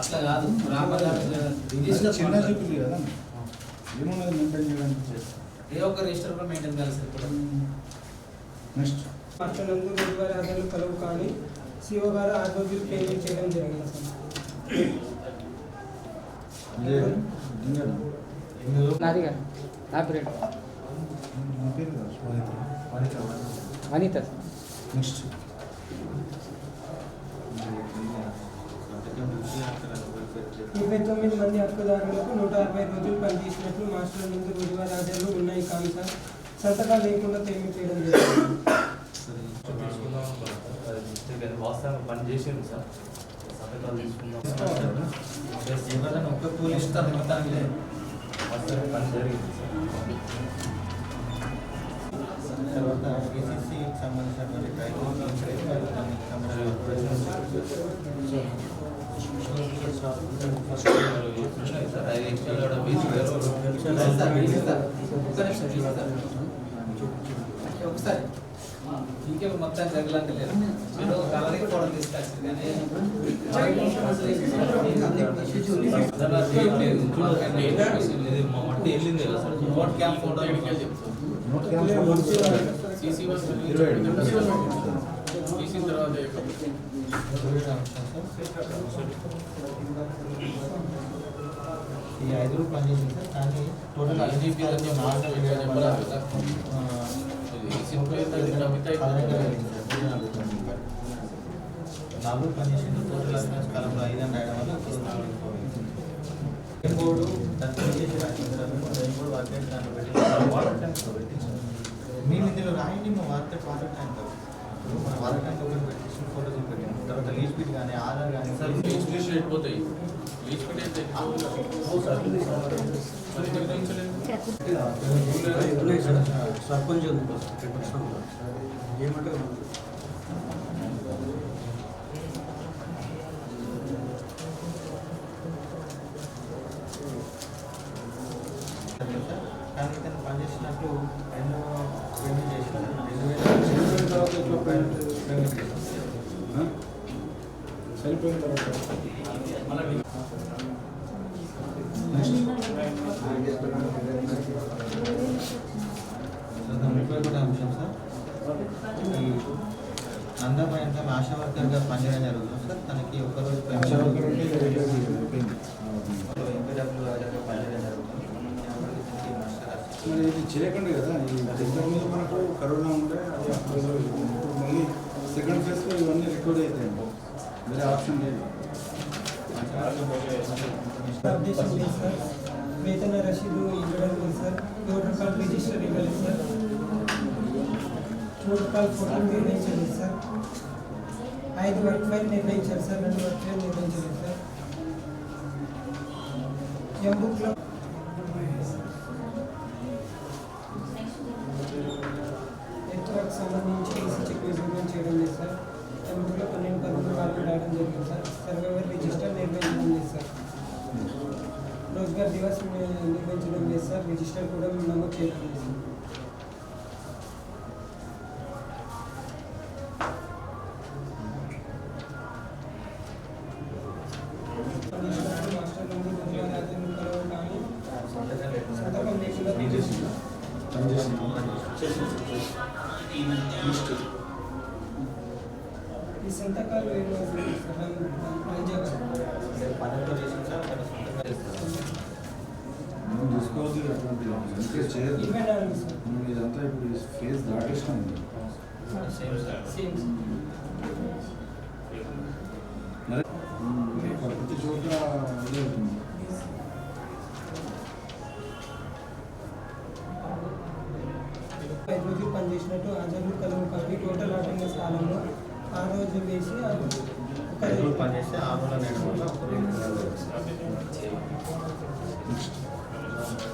అట్లా కాదు. గ్రామ పంచాయతీ రిజిస్టర్ చిన్న చూపులు కదా ఏమున్నది మెయింటైన్ చేయడానికి. ఏ ఒక్క రిజిస్టర్ కూడా మెయింటైన్ చేయాలి సార్. ఇప్పుడు నెక్స్ట్ పట్టణంలో రోజువారీ ఆధారాలు కలవు కానీ సిఓ గారు 6 రోజులు పేమెంట్ చేయడం జరిగింది సార్. అనిత. నెక్స్ట్ 29 మంది హక్కుదారులకు 160 రోజులు పనిచేసినట్లు మాస్టర్ ముందు రోజువారీ ఆధారాలు ఉన్నాయి కానీ సార్ సంతకాలు లేకుండా పేమెంట్ చేయడం జరిగింది. వాస్తవంగా పని చేసింది సార్. సంతకాలు తీసుకుందాం ఒక్క కూలీ ఇస్తారు మొత్తానికి వాస్తవంగా పని జరిగింది సార్. తర్వాత ఏసీసీకి సంబంధించినటువంటి ఒకసారి ఇంకే మొత్తం జగలంటే లేదు. మీరు కలరింగ్ కూడా తీసుకొచ్చారు కానీ మట్టి వెళ్ళింది కదా సార్. నోట్ క్యాంప్ ఫోటో తీసిన తర్వాత ఈ 5 రోజులు పనిచేసింది సార్. కానీ టోటల్ నాలుగు పనిచేసింది. టోటల్ అసెన్స్ కాలంలో 5 అని రాయడం వల్ల బోర్డు దాన్ని పనిచేసి రాసింది సార్. బోర్డు వాటర్ ట్యాంక్ పెట్టి వాటర్ ట్యాంక్ పెట్టించారు. మేము ఇందులో రాయండి మా వాటర్ ట్యాంక్. ఇప్పుడు మన వాటర్ ట్యాంక్ ఒకటి పెట్టేసి ఫోటో పెట్టాము. తర్వాత లీజ్ బిట్ కానీ ఆధార్ కానీ సార్ లీజ్ బిట్ వెళ్ళిపోతాయి. లీజ్ బిట్ అయితే సర్పంచ్ ఏమంటే కానీ ఇతను పనిచేసినట్టు ఎన్నో పేమెంట్ చేసినారు. చనిపోయిన తర్వాత ముప్పై కూడా అంశం సార్, ఈ నందమయ్య అంటే ఆశా వర్కర్గా పనిచేయడం జరుగుతుంది సార్. తనకి ఒకరోజు ఎంపీడబ్ల్యూ రాజాగా పనిచేయడం జరుగుతుంది. మరి ఇది చేయకండి కదా. ఈ దగ్గర మీద మనకు కరోనా ఉండే అది ఇప్పుడు మళ్ళీ సెకండ్ ఫేజ్లో ఇవన్నీ రికార్డ్ అవుతాయండి. వేరే ఆప్షన్ లేదు. అప్డేషన్ లేదు సార్. వేతన రసీదు ఇవ్వడం లేదు సార్. ఓటర్ కార్డు రిజిస్టర్ ఇవ్వలేదు సార్. ఓటర్ కార్డు ఫోటో నిర్ణయించలేదు సార్. 5 వర్క్ ఫైల్ నిర్ణయించారు సార్. 2 వర్క్ ఫైల్ నిర్ణయించలేదు సార్. ఎంబుక్లో ఎత్తులకు సంబంధించి ఈసీ చెక్ మెజర్మెంట్ చేయడం లేదు సార్. ఎంబుక్లో 12-13 వాళ్ళు రావడం జరిగింది సార్. సర్వైవర్ రిజిస్టర్ నిర్వహించడం లేదు సార్. రోజ్గార్ దివస్ నిర్వహించడం లేదు సార్. రిజిస్టర్ కూడా నమోదు చేయడం లేదు సార్. మాస్టర్ నుండి కానీ సంతకం లేకుండా ఈ సంతకాలు పనులు చేసిన సార్ తన సొంతంగా చేస్తారు. మనం తీసుకోవద్దు అటువంటి ఎంకరేజ్ చేయదు. మనం ఇదంతా ఇప్పుడు ఫేజ్ దాటేసినాం. Same sir. మరి ప్రతి చోట అదే అవుతుంది. ఐదు రోజులు పనిచేసినట్టు హాజరు కలము కాపీ టోటల్ అటెండెన్స్ కాలంలో 6 రోజులు వేసి ఒక రోజు పనిచేస్తే 6 రోజులు నేడు వల్ల ఒక రోజు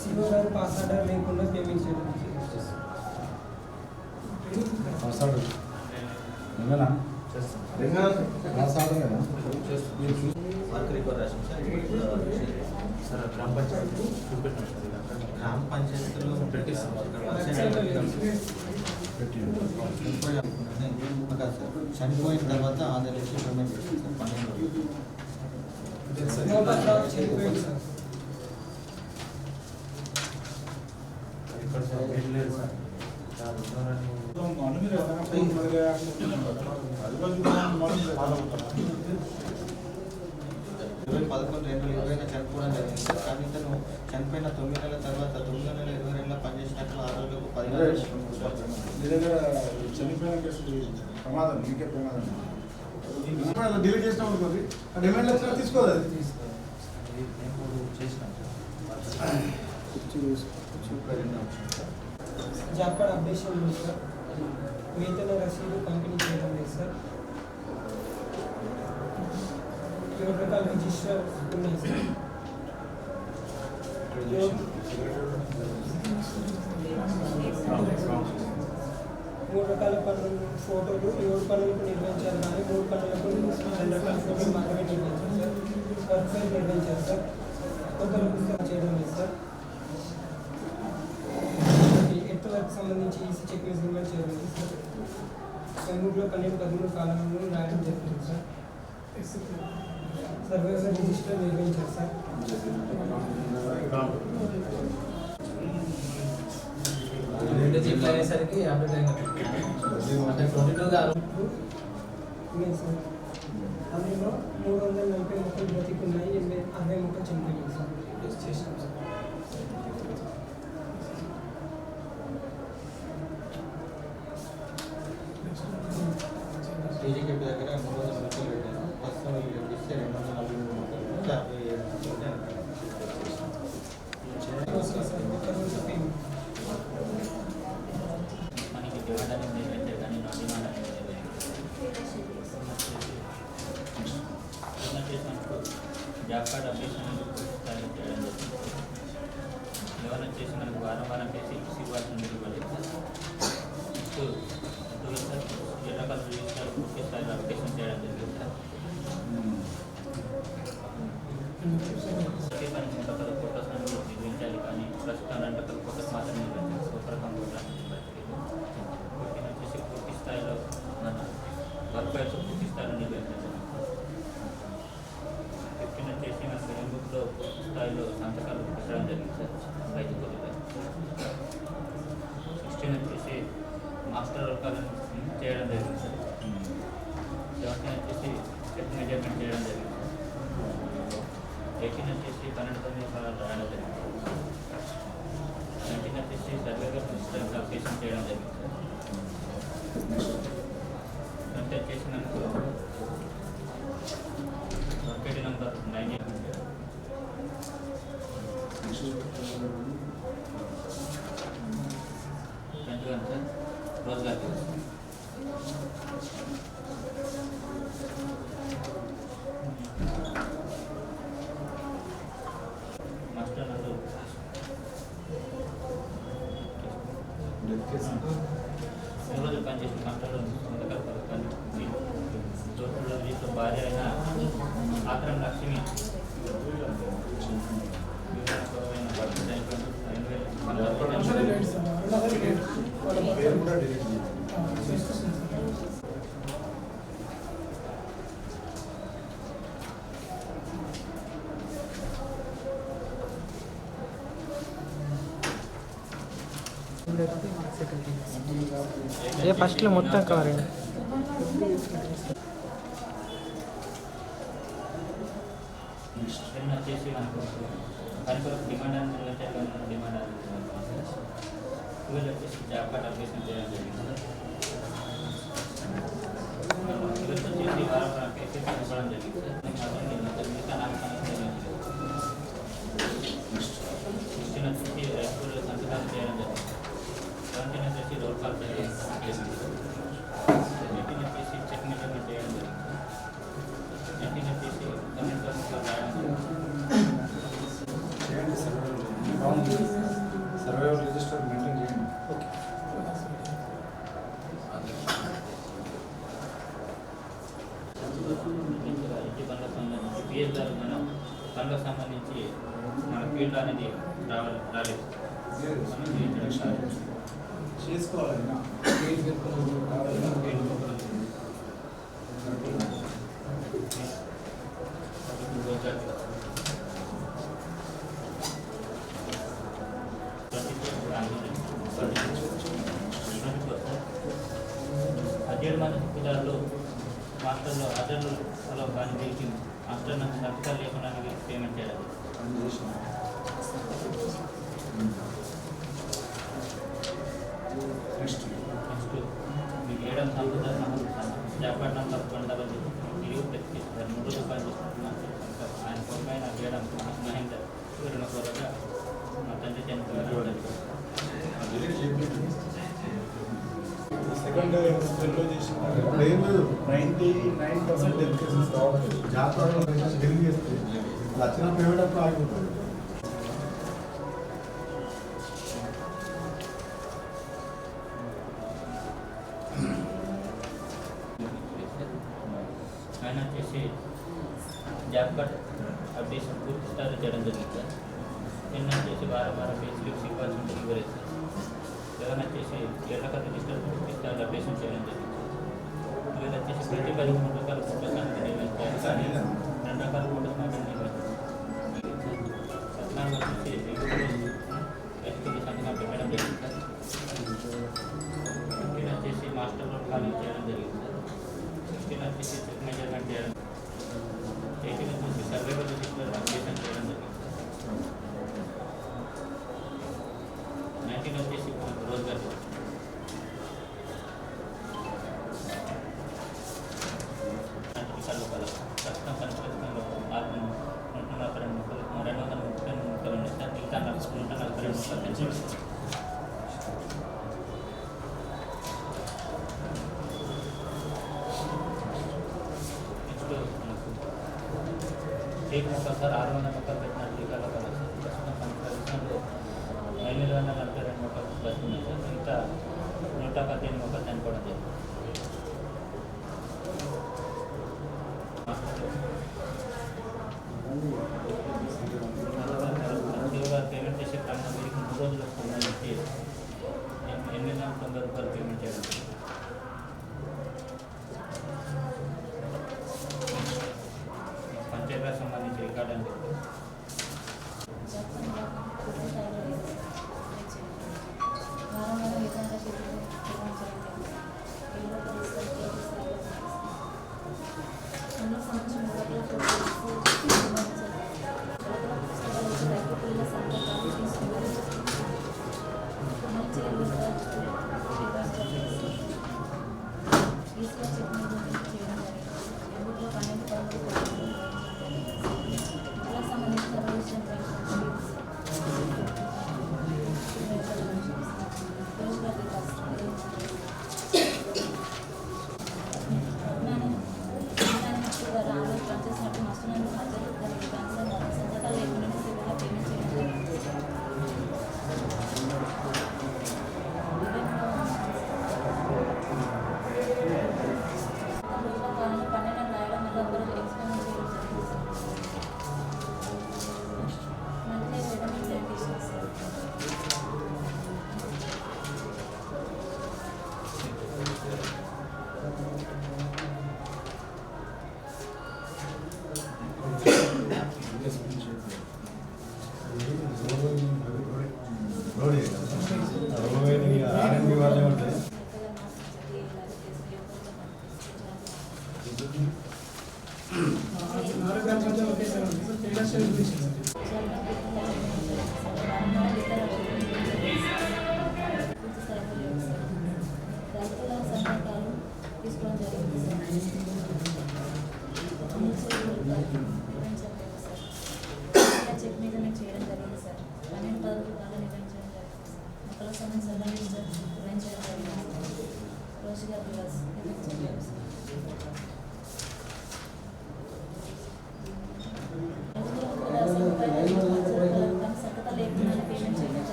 సిఓ గారు పాస్ ఆర్డర్ లేకుండా పేమెంట్ చేయడం పాసాడు ఏమేనా పాసాడు కదా. వర్క్ రికార్డ్ రాసింది సార్. సార్ గ్రామ పంచాయతీ గ్రామ పంచాయతీలో పెట్టిస్తాం సార్. చనిపోయిన తర్వాత ఆధార్ వేసి పేమెంట్ చేస్తాం సార్. 12 రోజులు చనిపోయింది సార్. ఇక్కడ సార్ వెళ్ళలేదు సార్. చనిపోవడం జరిగింది సార్. కానీ ఇతను చనిపోయిన 9 నెలల తర్వాత 9 నెలల 20 నెలల పనిచేసినట్లు 6 రోజులకు 10 మీ దగ్గర చనిపోయిన కేసు ప్రమాదం మీకే ప్రమాదం డిలీట్ చేసినాం అనుకోండి. ఆ డిమాండ్ లెక్చర్ తీసుకోదు. అది చేసినాం సార్. జాబ్ కార్డ్ అప్డేషన్ ఉంది సార్. వేతన రసీదు పంపిణీ చేయడం లేదు సార్. 7 రకాల రిజిస్టర్ ఉన్నాయి సార్. 3 రకాల పనులు ఫోటోలు 7 పనులకు నిర్వహించారు కానీ 3 పనులకు 2 రకాల ఫోటోలు మాత్రమే నిర్వహించారు సార్. వర్క్ ఫైల్ నిర్వహించారు సార్. కొందరు పుస్తకం చేయడం లేదు సార్. ఎత్తులకు సంబంధించి ఈసీ చెక్ మెజర్మెంట్ చేయడం లేదు సార్. బెంగళూరులో 12-13 కాలంలో రాయడం జరిగింది సార్. సర్వైవర్ రిజిస్టర్ నిర్వహించారు సార్. జిమ్ అనేసరికి అప్డేట్ అయినట్టు అంటే 22గా ఉన్నాయి సార్. అందులో 340 మొక్కలు బ్రతికున్నాయి. 60 మొక్కలు చనిపోయినాయి సార్. చేసినాం సార్. టీజీకేపీ దగ్గర 300 మొక్కలు పెట్టాను. ప్రస్తుతం వీళ్ళు ఇస్తే 243 మొక్కలు 57 ఒక్కరోజు పేమెంట్ మనకి డిమాండ్ అనేది ఏంటంటే కానీ నా డిమాండ్ అనేది జాబ్ కార్డ్ అప్డేషన్ చేయడం జరిగింది. లెవెన్ వచ్చేసి మనకు వారం వారం చేసి ఇవ్వాల్సిన ఇవ్వాలి. నెక్స్ట్ 12 సార్ ఎర్రకల్ రిజిస్టర్ పూర్తి స్థాయిలో అప్డేషన్ చేయడం జరిగింది సార్. ప్రతి పని రెండకల ఫోటోస్ నిర్వహించాలి, కానీ ప్రస్తుతం రెండకల ఫోటోస్ మాత్రమే నిర్వహించాలి. సూపర్ కంప్యూటర్ వచ్చేసి పూర్తి స్థాయిలో మన వర్క్ ఫైల్స్ పూర్తి స్థాయిలో నిర్వహించాలి. 15 వచ్చేసి మనకు బుక్లో పూర్తి స్థాయిలో సంతకాలు పెట్టడం జరిగింది సార్ 5 కోట్ల. 16 వచ్చేసి మాస్టర్ వర్కాలను చేయడం జరిగింది సార్. 17 వచ్చేసి సెట్ మెజర్మెంట్ చేయడం జరిగింది. 18 వచ్చేసి 12 రాయడం జరిగింది. 19 వచ్చేసి సర్వేగా పుస్తకాలు అప్డేషన్ చేయడం జరిగింది సార్. 20 వచ్చేసి మనకు market number 9 sir Rozgar master నందు రోజు పనిచేసిన మాస్టర్ దీంతో భార్య అయిన ఆత్రం లక్ష్మి ఏ ఫస్ట్లో మొత్తం కవర్ అయింది. వచ్చేసి మనకు పనికొరకు డిమాండ్ అని నిర్వహించాలి. డిమాండ్ అని 12 వచ్చేసి జాబ్ కార్డ్ అప్డేషన్ చేయడం జరిగింది. 12 వచ్చేసి వారం కేసెస్ ఇవ్వడం జరిగింది సార్. మిగతా 4 సంవత్సరాలు 16 వచ్చేసి రైతులు సంతకాలు చేయడం జరిగింది. 17 వచ్చేసి రోడ్ కాల్ చేయడం జరిగింది. 18 వచ్చేసి చెక్ మెజర్మెంట్ చేయడం జరిగింది. 19 వచ్చేసి కమెంట్ రాయడం జరిగింది. సర్వే రిజిస్టర్ మెయింటైన్ చేయండి. ఇంటి పనులకు సంబంధించి పిఎస్ఆర్ మన పనులకు సంబంధించి మన ఫీల్డ్ అనేది రాలేదు. చేసుకోవాలి. మంది హక్కుదారులు మాస్టర్లో హాజరులో కానీ వీరికి మాస్టర్ నుంచి సంతకాలు లేకుండా వీరికి పేమెంట్ చేయాలి. నెక్స్ట్ మీకు 7వ సంప్రదాయం జాబ్ కార్డ్ నంబర్ 100 తిరిగి ప్రతిస్తారు. 3 రూపాయలు తీసుకుంటున్నారు. ఆయన కొరమైన 7 మహేందర్ వివరణ కోరగా మా తండ్రి చనిపోయారు. సెకండ్ స్టెల్లో చేసిన 99% డెత్ కేసెస్ రావట్లేదు. జాతరలో డెలివరీ చేస్తే వచ్చిన పేమెంట్ అప్పుడు ఆగిపోతుంది. ఆయన వచ్చేసి జాబ్ కార్డ్ అప్డేషన్ పూర్తి స్థాయిలో చేయడం జరిగింది సార్. నిన్న వచ్చేసి వారం పే స్లిప్స్ ఇవ్వాల్సి ఉంటుంది, ఇవ్వలేదు సార్. జగన్ వచ్చేసి ఎర్రకల్ రిజిస్టర్ పూర్తి స్థాయిలో అప్డేషన్ చేయడం జరిగింది. వీళ్ళు వచ్చేసి ప్రతి 13 రకాల ఫోటోస్ అనేది నిర్వహించాలి, కానీ 2 రకాల ఫోటోస్ మాత్రం నిర్వహించాలి. 14 వచ్చేసి రైతులు సంతకం పెట్టడం జరిగింది సార్. 15 వచ్చేసి మాస్టర్ రోడ్ కాలింగ్ చేయడం జరిగింది సార్. 16 వచ్చేసి చెక్ మెజర్మెంట్ చేయడం. 18 వచ్చేసి సర్వేలో రిజిస్టర్ అప్డేషన్ చేయడం జరిగింది సార్. 19 వచ్చేసి రోజుగార్ ప్రస్తుతం కనిపిస్తున్న 240 మొక్కలు 230 మొక్కలు ఉన్నాయి సార్. మిగతా 142 మొక్కలు పెంచాలి. నెక్స్ట్ టేక్ మొక్కలు సార్ 600 మొక్కలు పెట్టిన టీకాలో కదా సార్ ప్రస్తుతం సంవత్సరంలో 842 మొక్కలు బతున్నాయి సార్ మిగతా 118 మొక్కలు చనిపోవడం జరిగింది. పేమెంట్ చేసే కన్నా మీరు 3 రోజులకు సంబంధించి 890 రూపాయలు పేమెంట్ చేయడం పంచాయతీకి సంబంధించి రికార్డు అని చెప్పి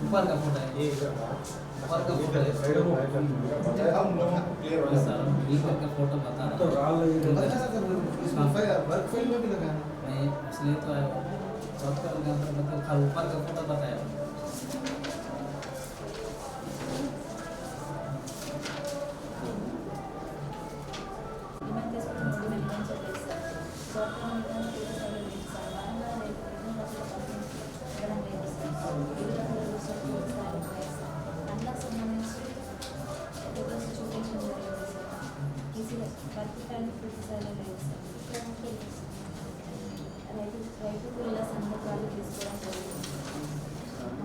ऊपर का फोटो है ये ऊपर का फोटो है ऊपर का फोटो बता रहा वर्क फाइल में भी लगाना नहीं इसलिए तो है मतलब खाली ऊपर का फोटो बताया రైతు కూలీల సంఘాలు తీసుకోవడం జరిగింది.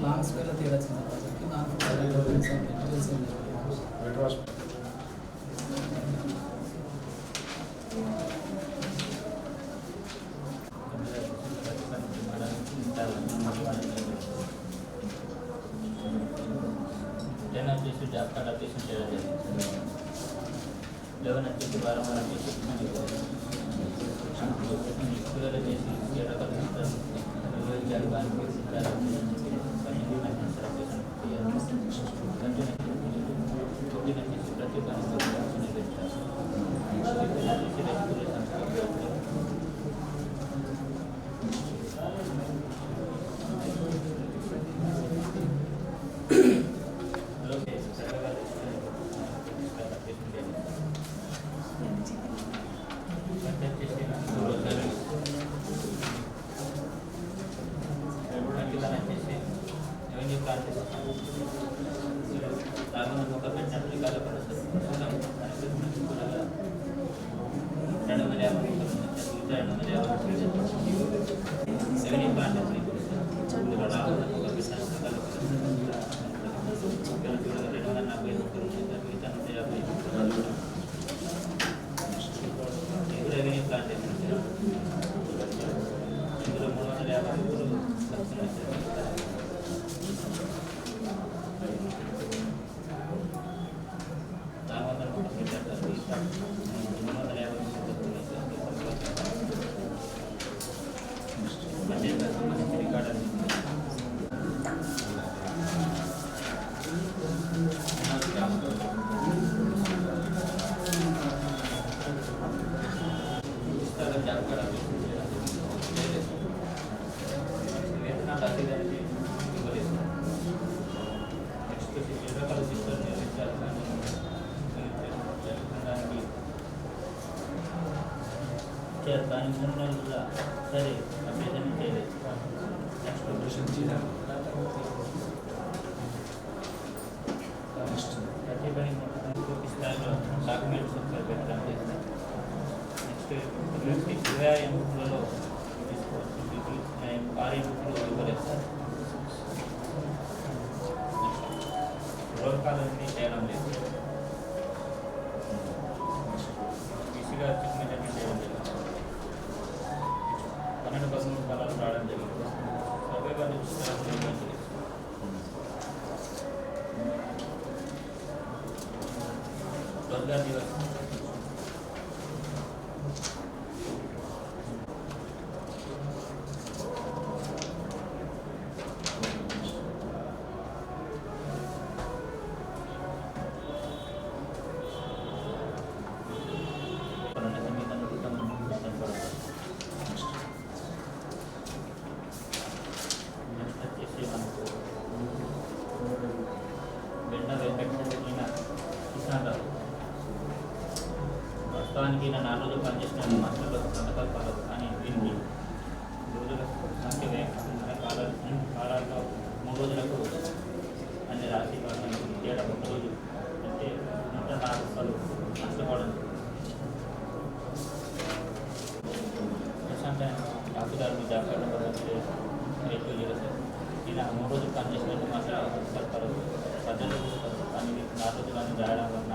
లాంగ్ స్పేలో తేడా చిన్న ప్రాజెక్ట్కి మెటీరియల్స్ టెన్ వచ్చేసి జాబ్ కార్డ్ అప్లికేషన్ చేయడం జరిగింది. 11 వచ్చేసి వారం చేసి పిల్లలు చేసి 7 రకాల విద్యాలు కానీ ప్రతి కానీ 3 నెలలు కూడా సరే అభ్యర్థన చేయలేదు. ప్రతి పని పూర్తి స్థాయిలో డాక్యుమెంట్స్ ఒకసారి పెట్టడం చేస్తాం. నెక్స్ట్ 20 బుక్లలో తీసుకోవచ్చు. 6 బుక్లు ఇవ్వలేదు. రోల్ కాలనీ చేయడం లేదు. ఈసీగా చిక్మెజర్మెంట్ చేయడం జరిగింది. 12% కాలాలు రావడం జరిగింది. సర్వే వాళ్ళు రోజ్గార్ దివస్ వాస్తవానికి నా 4 రోజులు పనిచేసిన మాస్టర్లో సంతకాలు కాలేదు. కానీ దీన్ని రోజుల సంఖ్య కాలాల్లో 3 రోజులకు అన్ని రాసి వాళ్ళని చేయడం 1 రోజు అంటే 104 రూపాయలు నష్టపోవడం. ప్రశాంత హక్కుదారులు జాబ్ కార్డు నెంబర్ 820 సార్. ఈయన 3 రోజులు పనిచేసినట్టు మాత్రం సరిపడదు. 18 రోజులు కానీ 4 రోజులు అని రాయడం వలన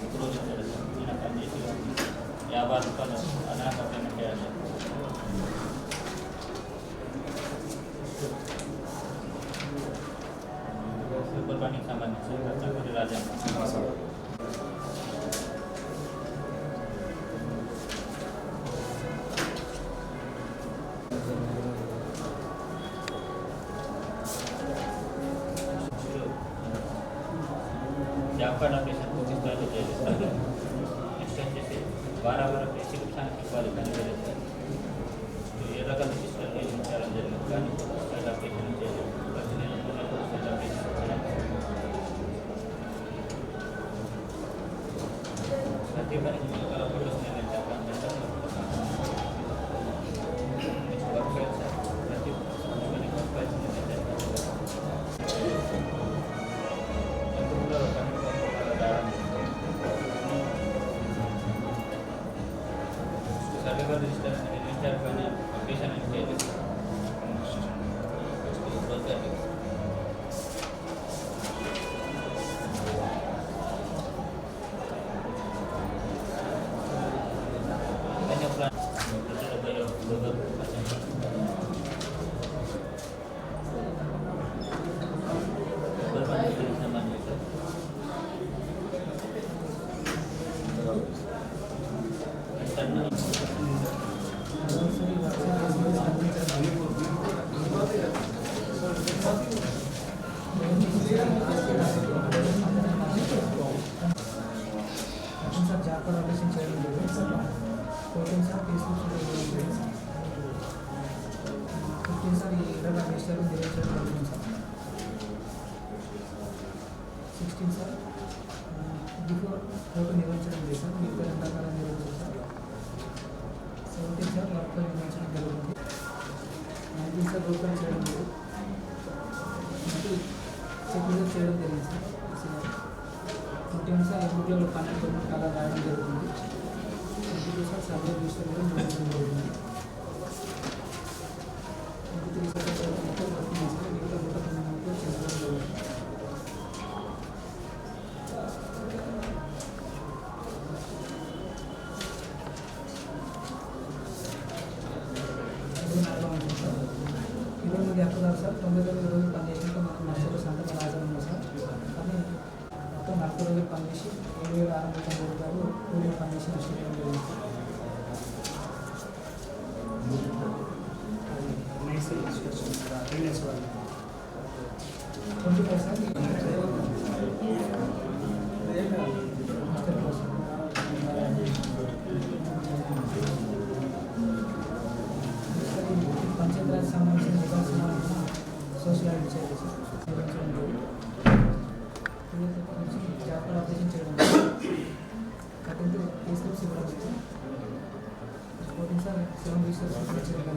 1 రోజు ఇచ్చాడు సార్. ఈయన పనిచేసి 50 రూపాయలు అనాథ పేమెంట్ చేయాలి. సూపర్ పనికి సంబంధించి రత్నపూరి రాజన్న జాబ్ కార్డ్ అప్లికేషన్ పూర్తి స్థాయిలో చేయలేదు. నెక్స్ట్ వచ్చేసి వారావారం శిక్షణకి ఇవ్వాలి కానీ లేదు సార్. 7 రకాల రిజిస్టర్ చేయించడం జరిగింది కానీ సైడ్ అప్లికేషన్ చేయలేదు. ప్రతి నెల 3 నెలలకు సైడ్ అప్లికేషన్ ప్రతి పనికి ఫోటోస్ నిర్వహించాలి. Next work file sir. ప్రతి పనికి వర్క్ ఫైల్స్ నిర్వహించాలి. సర్వేవర్ రిజిస్టర్ నిర్మించారు కానీ అప్లికేషన్ అని చేయలేదు. రోజుగారు 16 సార్ బిఫోర్ ఫోటో నిర్వహించడం లేదు సార్ మిగతా రెండు రకాల నిర్వహించారు సార్ 17 సార్ వర్క్ నిర్వహించడం జరుగుతుంది 19 సార్ రూపాయలు చేయడం లేదు చెక్ చేయడం జరిగింది సార్ 15 సార్ ఎంబుక్లలో 12 అలా రాయడం జరుగుతుంది 22 సార్ సర్వే విషయం కూడా నిర్వహించడం జరుగుతుంది 23 సార్ మొత్తం వర్కింగ్ సార్ మిగతా 109 చేయడం జరుగుతుంది ఈరోజు ఎక్కడారు సార్ 99 రోజులు పనిచేసినాక మనకు నష్టపోయి సంతకం రాజారు సార్ కానీ మొత్తం 40 రోజులు పనిచేసి 7,690 రూపాయలు కూలీలు పనిచేసి నష్టపోవడం జరిగింది సార్ 25% పంచాయతీరాజ్ సంబంధించిన నివాసన సోషల్ చేయాలి జాబ్ ఆపరేషన్ చేయడం అటెండ్ తీసుకొచ్చి ఇవ్వడం ఫోర్టీన్ సార్ 7 రీసెర్చ్ చేయడం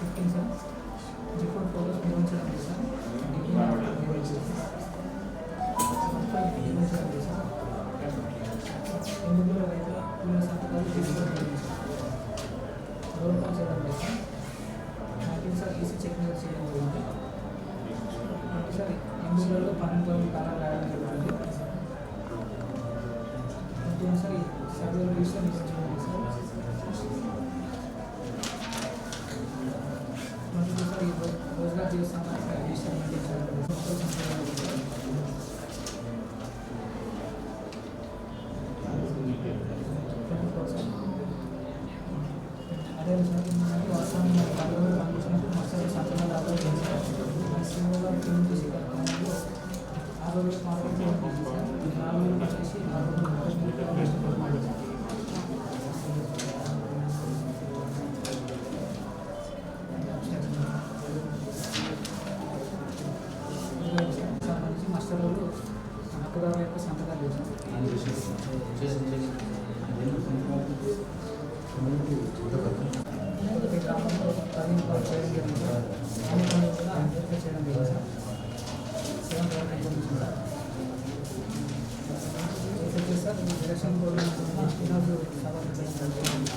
15 సార్ జిఫోన్ ఫోటోస్ నిర్వహించడం లేదు సార్ నిర్వహించడం సార్ ఎందుకు రైతుల కూలీల సంతకాలు తీసుకోవడం గవర్నమెంట్ చేయడం లేదు సార్ 19 సార్ ఈసీ చెక్ చేయడం జరిగింది 20 సార్ ఎంబులలో 12 కాలం రాయడం జరుగుతుంది 21 సార్ సర్వే రిజిస్టర్ నిర్వహించడం సార్ 22 సార్ రోజుగా చేస్తాను రిజిస్టర్ అదే సార్ వాస్తవం పండుగలు పండించినప్పుడు మసాలా సంతకాలు ఆర్డర్ చేశారు క్లీన్ చేసి కార్యక్రమంలో 6 రోజులు మార్కెట్ సార్ 4 రోజులు వచ్చేసి 4 రోజులు సంబంధించి మస్టర్ రోజు హక్కుదారు యొక్క సంతకాలు గ్రామంలో 10 చేయడం జరిగింది అన్ని పనులు కూడా అందరికీ చేయడం జరిగింది సార్ 7 గవర్నమెంట్ సార్ వచ్చేసి సార్ ఎలక్షన్ కోడ్ ఈరోజు సభలు చేయడం జరిగింది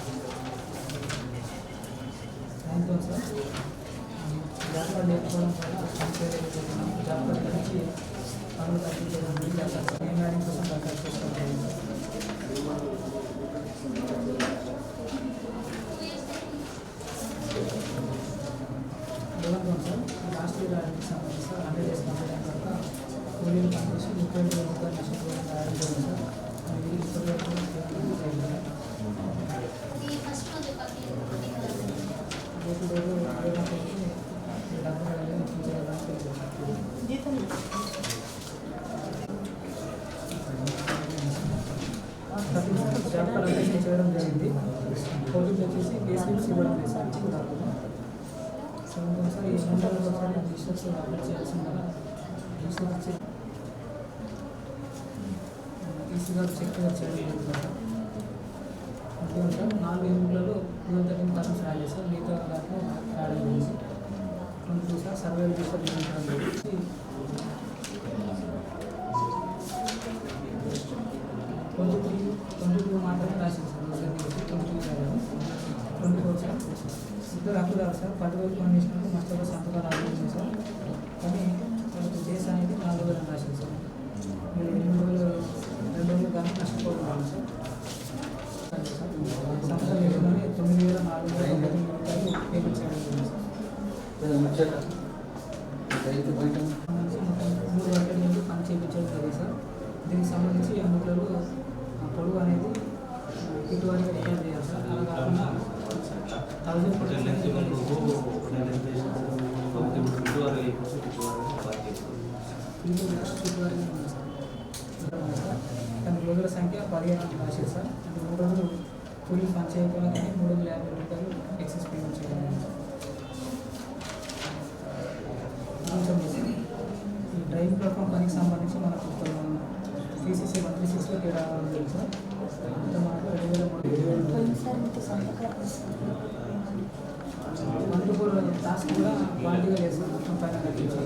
9th సార్ జాబ్ కార్డు లేకపోవడం వల్ల పనిచేయలేకపోతున్నాం జాబ్ కార్డు నుంచి పనులు తగ్గించడం జరిగింది నేమ్ యాడింగ్ కోసం దరఖాస్తు చేసుకోవడం జరిగింది సార్ లాస్ట్ ఇయర్ సంబంధించి సార్ 100 డేస్ కంప్లీట్ అయిన తర్వాత కూలీలు పనిచేసి 30 రూపాయలు నష్టపోవడం రాయడం జరిగింది సార్ ఇది ఇప్పటివరకు జాబ్ కార్డు అప్లికేషన్ చేయడం జరిగింది కోవిడ్ వచ్చేసి బేసిక్స్ ఇవ్వడం లేదు సార్ సార్ ఈ సంవత్సరాలు ఒకసారి రిజిస్టర్స్ అప్లై చేయాల్సిన రిజిస్టర్ వచ్చి ఈసీ గారు చెక్ చేయడం జరుగుతుంది సార్ అంతే సార్ 4 ఎన్నికలలో 13 పర్సెంట్ రాలేదు సార్ మిగతా దాంట్లో రావడం జరిగింది 22 సార్ సర్వే రిజిస్టర్ నిర్వహించడం జరిగింది 22 మాత్రమే రాసింది సార్ 24 సార్ ఇద్దరు హక్కుదారు సార్ 10 రోజులు పనిచేసినప్పుడు మస్తు సంతకాలు ఆలోచించింది సార్ కానీ వాళ్ళకి డేస్ అనేది 4 రోజులు రాసింది సార్ మీరు 2 రోజులు కానీ నష్టపోతున్నాను సార్ సంవత్సరం ఏడులోనే 9,490 రూపాయలు పేమెంట్ చేయడం జరిగింది సార్ సంబంధించి మొత్తం 3 గంటల నుండి పని చేయించడం జరిగింది సార్ దీనికి సంబంధించి ఎన్నికలలో పొడుగు అనేది ఇటువరకు రికార్డ్ చేయాలి సార్ అలా కాకుండా 1000 కానీ రోజుల సంఖ్య 15 రాశారు సార్ అంటే 3 రోజులు కూలీ పని చేయకపోయినా కానీ 350 రూపాయలు ఎక్సెస్ పేమెంట్ చేయడం ఈ డ్రైవర్ లైన్ ప్లాట్ఫామ్ పనికి సంబంధించి మనకు PCC 136లో తేడా ఉంది సార్. అంటే మనకు 2024 టాస్క్ కూడా క్వాలిటీగా చేస్తాం మొత్తం పైన కట్టించి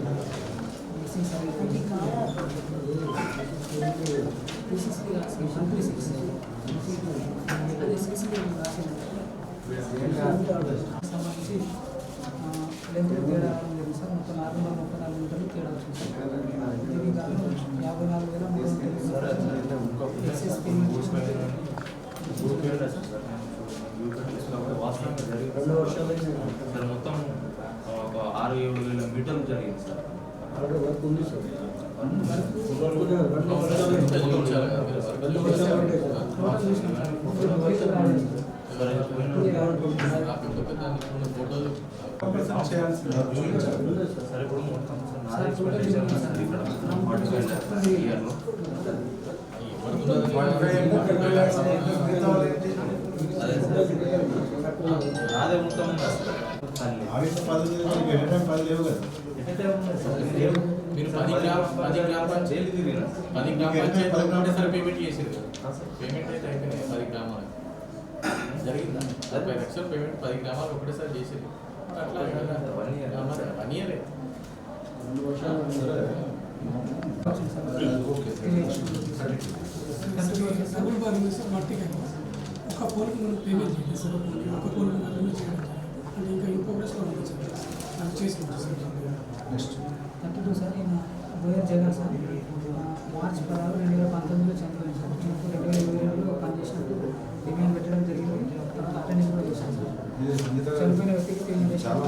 PCC 136 అది CC సంబంధించి లెంత్ తేడా లేదు సార్. మొత్తం 434 మీటర్లు తేడా వచ్చింది సార్. దీనికి గాను 54,300 ఎక్సెస్ పేమెంట్ వాస్తవంగా జరిగింది సార్. మొత్తం ఒక 6-7 వేల మీటర్లు జరిగింది సార్. వర్క్ ఉంది సార్. సరే ఇప్పుడు మొత్తం సార్ ఇక్కడ 45 ఇయర్లో అదే మొత్తం మీరు 10 గ్రామ పంచాయతీ ఒకటేసారి పేమెంట్ చేసారు కదా. పేమెంట్ అయితే అయిపోయినాయి 10 గ్రామాలు జరిగిందా? 30 లక్షలు పేమెంట్ 10 గ్రామాలు ఒకటేసారి చేసేది. అట్లా 1 year double barring sir. Vertical ఒక పోల్కి మనం పేమెంట్ చేయాలి సార్. ఒక పోల్కి మాత్రమే చేయడం అంటే ఇంకా ఇన్ ప్రోగ్రెస్లో ఉంది సార్. అది చేసుకుంటాం sir. Next 32 sir. Boyar Jagan sir మార్చి 16, 2019లో చనిపోయింది సార్. 2022లో పనిచేసినప్పుడు డిమాండ్ పెట్టడం జరిగింది. తర్వాత అటెండెన్స్ కూడా చేశాను సార్. చనిపోయిన వ్యక్తికి పేమెంట్ చేశాను.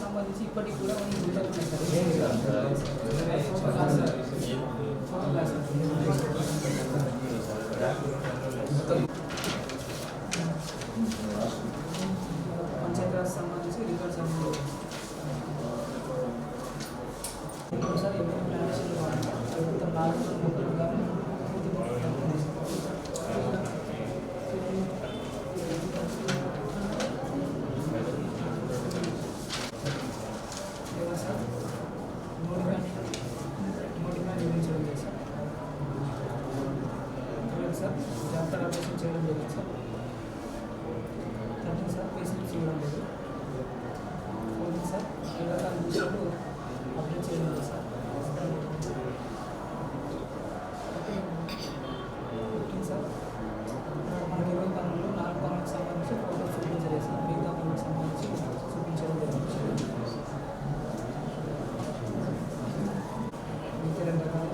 సంబంధించి ఇప్పటికి కూడా పంచాయతీరాజ్ సంబంధించి రికార్డ్ సంబంధించి సార్ ఏమైనా ప్లానేషన్ మొత్తం 4 మొక్కలు కానీ సార్ జాబ్ అప్డేషన్ చేయడం లేదు సార్. 13 సార్ పేషెంట్ చేయడం లేదు. 14 సార్ ఏడాది చూసినప్పుడు అప్డేట్ చేయడం లేదు సార్. 15 సార్ మనకి 20 పనులు 4 పనులకు సంబంధించి ఫోటో చూపించలేదు సార్. మిగతా పనులకు సంబంధించి చూపించడం లేదు. మిగతా 2 రకాల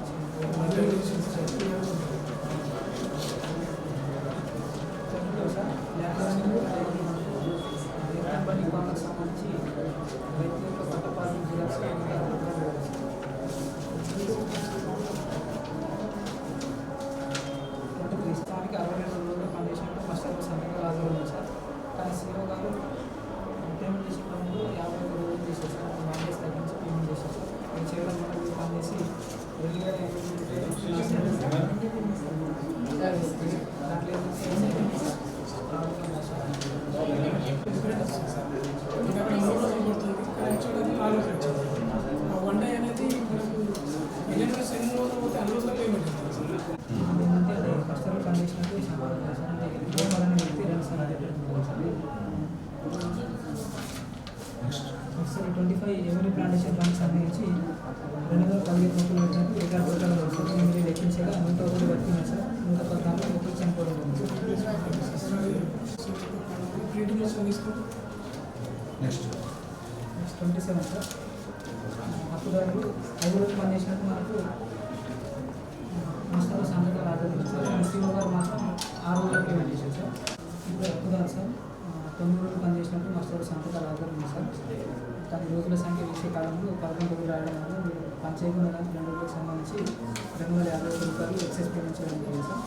పనులకు సంబంధించి రైతు యొక్క పట్టపాలు జిరాక్స్ ప్రస్తుతానికి 62 రోజులు పనిచేసినట్టు ఫస్ట్ సంతకాలు హాజరు ఉంది సార్. కానీ సీఓ గారు పేమెంట్ చేసేటప్పుడు 51 రోజులు చేసేసారు. 1 డేస్ తగ్గించి పేమెంట్ చేశారు సార్. ఇది చేయడం వల్ల మీరు పనిచేసి రెగ్యులర్ వన్ డే అనేది మనకు సెండ్ రోజు పోతే అన్ని రోజుల పేమెంట్ ఏంటంటే కస్టమర్ కండిషన్ అంటే గోపాలని వ్యక్తి 2 సార్లు సార్ 25 ఎవరి ప్లాంటేషన్ ఫండ్స్ సంబంధించి 2015 మొక్కలు పెట్టినట్టు రికార్డు 27 సార్. హక్కుదారులు 5 రోజులు పనిచేసినట్టు మనకు మున్సిపల్ సంతకాలు ఆధారం సార్. ముస్లింలు గారు మాత్రం 6 రోజులు పేమెంట్ చేశారు సార్. ఇప్పుడు హక్కుదారు సార్ 9 రోజులు పనిచేసినట్టు మున్సిపల్ సంతకాలు ఆధారం ఉంది సార్. కానీ రోజుల సంఖ్య వేసే కాలంలో 11 రోజులు రాయడం వల్ల మీరు పంచాయతీ కానీ 2 రోజులకు సంబంధించి 250 రూపాయలు ఎక్సైజ్ పేమెంట్ చేయడం జరిగింది సార్.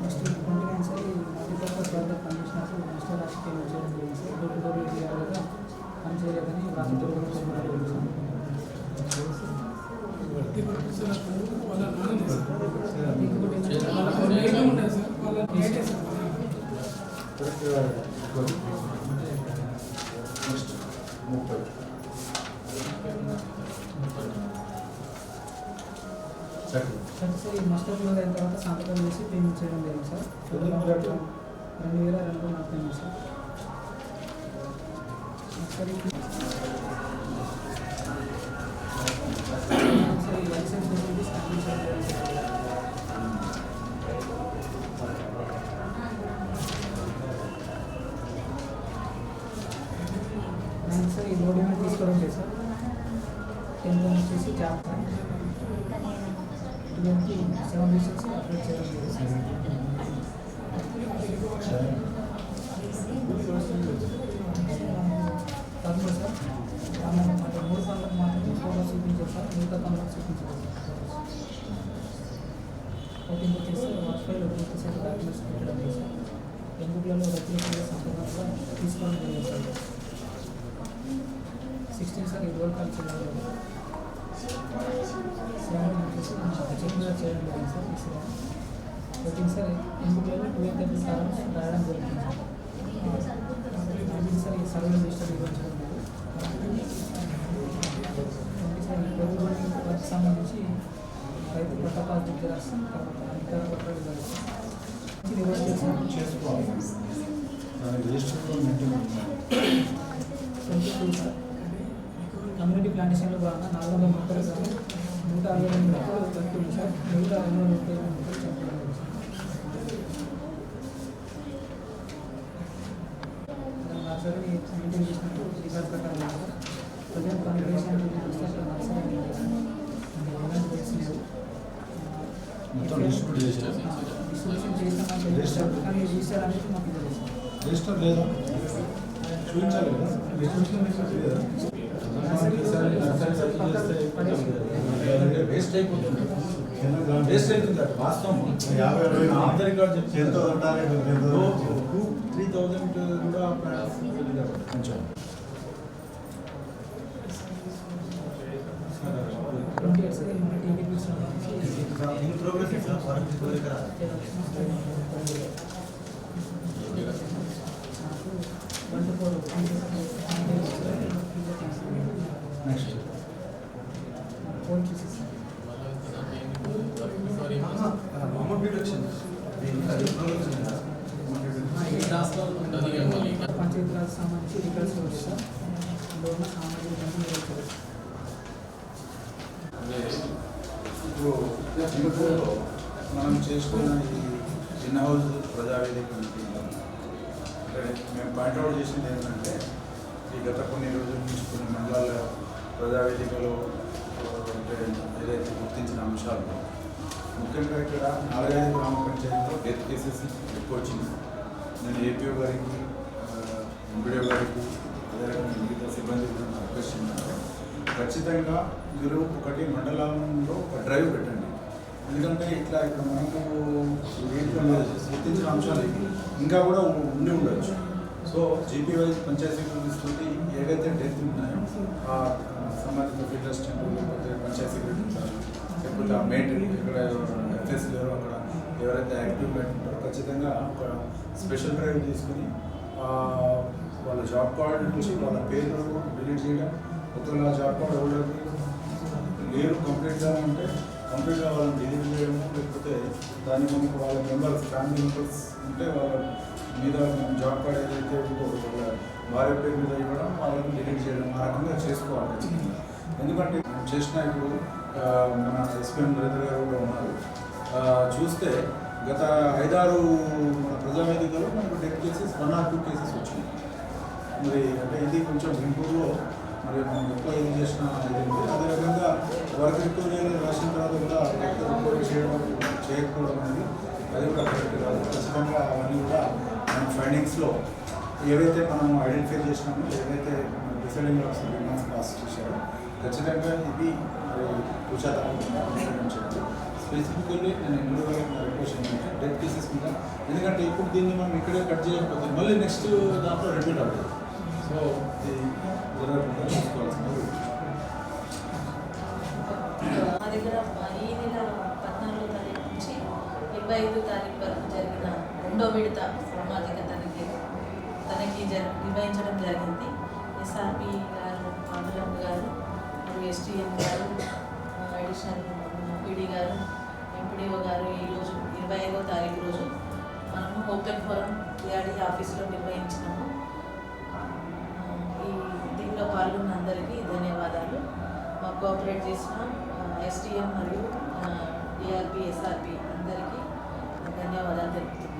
నెక్స్ట్ 29 సార్ ఈ మల్టీపర్పస్ వాళ్ళకి పనిచేసినప్పుడు మున్సిపల్ రాష్ట్ర పేమెంట్ చేయడం జరిగింది సార్. డోర్ టు డోర్ ఏరియాగా పని చేయలేదని రాష్ట్ర సార్ ఈ మాస్టర్ క్లోజ్ అయిన తర్వాత సంతకం చేసి పేమెంట్ చేయడం జరిగింది సార్. 2002 నాకు పేమెంట్ సార్. సార్ ఈ లైసెన్స్ ఫెసిలిటీస్ కంప్లీషన్ చేయాలి సార్. సార్ ఈ లోడ్ ఏమైనా తీసుకోవడం లేదు సార్. 10 వచ్చేసి జాబ్ సార్. 7 డిస్ట్రిక్ట్స్ అప్డేట్ చేయడం లేదు సార్. తప్పదు సార్. 3 పనులకు మాత్రమే ఫోటో చూపించారు సార్. మిగతా పనులకు చూపించారు సార్. ఓటింగ్ వచ్చేసి వర్క్ ఫైల్ పూర్తి సార్ డాక్యుమెంట్స్ పెట్టడం లేదు సార్. బెంగళూరులో రెగ్యులేటర్గా సంపూర్ణంగా తీసుకోవడం జరిగింది సార్. 16 సార్ ఈ రోల్ కాల్ చేయడం లేదు. 7 వచ్చేసి చెక్ మీద చేయడం జరిగింది సార్. 14 సార్ బెంగళూరులో 230 సార్లు రాయడం జరిగింది సార్. 19 సార్ ఈ సర్వే రిజిస్టర్ ఇవ్వడం లేదు. 20 సార్ ఈ ప్రభుత్వం వర్క్ సంబంధించి రైతు పట్టపాలు జిరాక్స్ తర్వాత ఇతర పత్రాలు ఇవ్వాలి సార్. చేసుకోవాలి రిజిస్టర్లో మెయింటైన్ 22 సార్ కమ్యూనిటీ ప్లాంటేషన్లో భాగంగా 430 గ్రాములు 162 మొక్కలు దక్కుతుంది సార్. మిగతా 230 మొక్కలు చంపడం లేదు సార్. నర్సరీ మెయింటైన్ చేసినట్టు రికార్డ్ ప్రకారం లేదు సార్. ప్రజెంట్ కాన్ఫిగరేషన్ నర్సరీ ఎలాంటి ప్లేస్ లేదు. మొత్తం డిస్ట్రిబ్యూట్ చేశారు. డిస్ట్రిబ్యూషన్ చేస్తాం కానీ రిజిస్టర్ అనేది మాకు తెలియదు సార్. రిజిస్టర్ లేదా చూపించాలి కదా రిజిస్టర్ లేదా వేస్ట్ అయిపోతుంది. వేస్ట్ అవుతుంది అటు వాస్తవం 50 ఆధార్ రికార్డ్ చెప్తే 3000 కూడా కొంచెం 28 sir TDP in progress sir work కోరిక నెక్స్ట్ పంచాయతీరాజ్ సంబంధించి రికార్డ్స్ సార్. అందువల్ల సామాజిక ఇప్పుడు మనం చేసుకున్న ఈ ఇన్ హౌస్ ప్రజావేదిక మీటింగ్లో మేము పాయింట్అవుట్ చేసింది ఏంటంటే ఈ గత కొన్ని రోజుల నుంచి కొన్ని మండలాల ప్రజావేదికలో అంటే ఏదైతే గుర్తించిన అంశాలు ముఖ్యంగా ఇక్కడ 4-5 గ్రామ పంచాయతీలో డెత్ కేసెస్ ఎక్కువ వచ్చింది. నేను ఏపీఓ గారికి ఎంపీడీఓ గారికి అదే రకంగా మిగతా సిబ్బంది రిక్వెస్ట్ ఏంటంటే ఖచ్చితంగా మీరు ఒకటి మండలంలో ఒక డ్రైవ్ పెట్టండి. ఎందుకంటే ఇట్లా ఇక్కడ మనకు గుర్తించిన అంశాలు ఇంకా కూడా ఉండి ఉండొచ్చు. So GP wise panchayat secretaries తోటి ఏవైతే డెత్ ఉన్నాయో ఆ సంబంధిత ఫీల్డ్ అసిస్టెంట్ లేకపోతే పంచాయతీ సెక్రటరీ లేకపోతే ఆ మెయింటైన్ ఇక్కడ ఎఫ్ఎస్ గారు అక్కడ ఎవరైతే యాక్టివ్గా ఉంటారో ఖచ్చితంగా ఒక స్పెషల్ డ్రైవ్ తీసుకుని వాళ్ళ జాబ్ కార్డు నుంచి వాళ్ళ పేరు డిలీట్ చేయడం, ఒకవేళ జాబ్ కార్డు హోల్డర్ లేరు కంప్లీట్గా ఉంటే కంప్లీట్గా వాళ్ళని డిలీట్ చేయడం, లేకపోతే దాని మనకు వాళ్ళ మెంబర్స్ ఫ్యామిలీ మెంబర్స్ ఉంటే వాళ్ళ మీద జాబ్ కార్డ్ ఏదైతే ఉందో వాళ్ళ భార్య పేరు మీద ఇవ్వడం, వాళ్ళని డిలీట్ చేయడం ఆ రకంగా చేసుకోవాలి ఖచ్చితంగా. ఎందుకంటే చేసిన ఇప్పుడు మన ఎస్పీఎం నరేంద్ర గారు కూడా ఉన్నారు. చూస్తే గత 5-6 మన ప్రజావేదికలో మనకు డెత్ కేసెస్ 1 or 2 కేసెస్ వచ్చినాయి. మరి అంటే ఇది కొంచెం గుంటూరులో మరి మనం ఎక్కువ ఏం చేసిన ఇది ఉంది. అదే రకంగా వర్క్ రికవరీ అనేది రాసిన తర్వాత కూడా వర్క్ రికవరీ చేయకపోవడం అనేది అది కూడా కరెక్ట్ కాదు. ఖచ్చితంగా అవన్నీ కూడా మన ఫైండింగ్స్లో ఏవైతే మనం ఐడెంటిఫై చేసినామో, ఏవైతే డిసైడింగ్ రిమార్క్స్ పాస్ చేశారో ఖచ్చితంగా ఇది మరి స్పెసిఫికల్లీ నేను ఇండివిజువల్ రిక్వెస్ట్ ఏంటంటే డెత్ కేసెస్ మీద, ఎందుకంటే ఇప్పుడు దీన్ని మనం ఇక్కడే కట్ చేయకపోతే మళ్ళీ నెక్స్ట్ దాంట్లో రిపీట్ అవుతుంది. సో ఇది జరగకుండా చూసుకోవాల్సింది. మా దగ్గర ఈ నెల 14వ తారీఖు నుంచి 25వ తారీఖు వరకు జరిగిన రెండో విడత సామాజిక తనిఖీ నిర్వహించడం జరిగింది. ఎస్ఆర్పి గారు, మండలం గారు, మరియు ఎస్టీఎం గారు, అడిషనల్ పీడీ గారు, ఎంపీడీఓ గారు ఈరోజు 25వ తారీఖు రోజు మనము ఓపెన్ ఫోరం ఏఆర్డీ ఆఫీసులో నిర్వహించినాము. దీనిలో పాల్గొన్న అందరికీ ధన్యవాదాలు. మాకు కోఆపరేట్ చేసిన ఎస్టీఎం మరియు డిఆర్పి, ఎస్ఆర్పి అందరికీ ధన్యవాదాలు తెలుపుతున్నాను.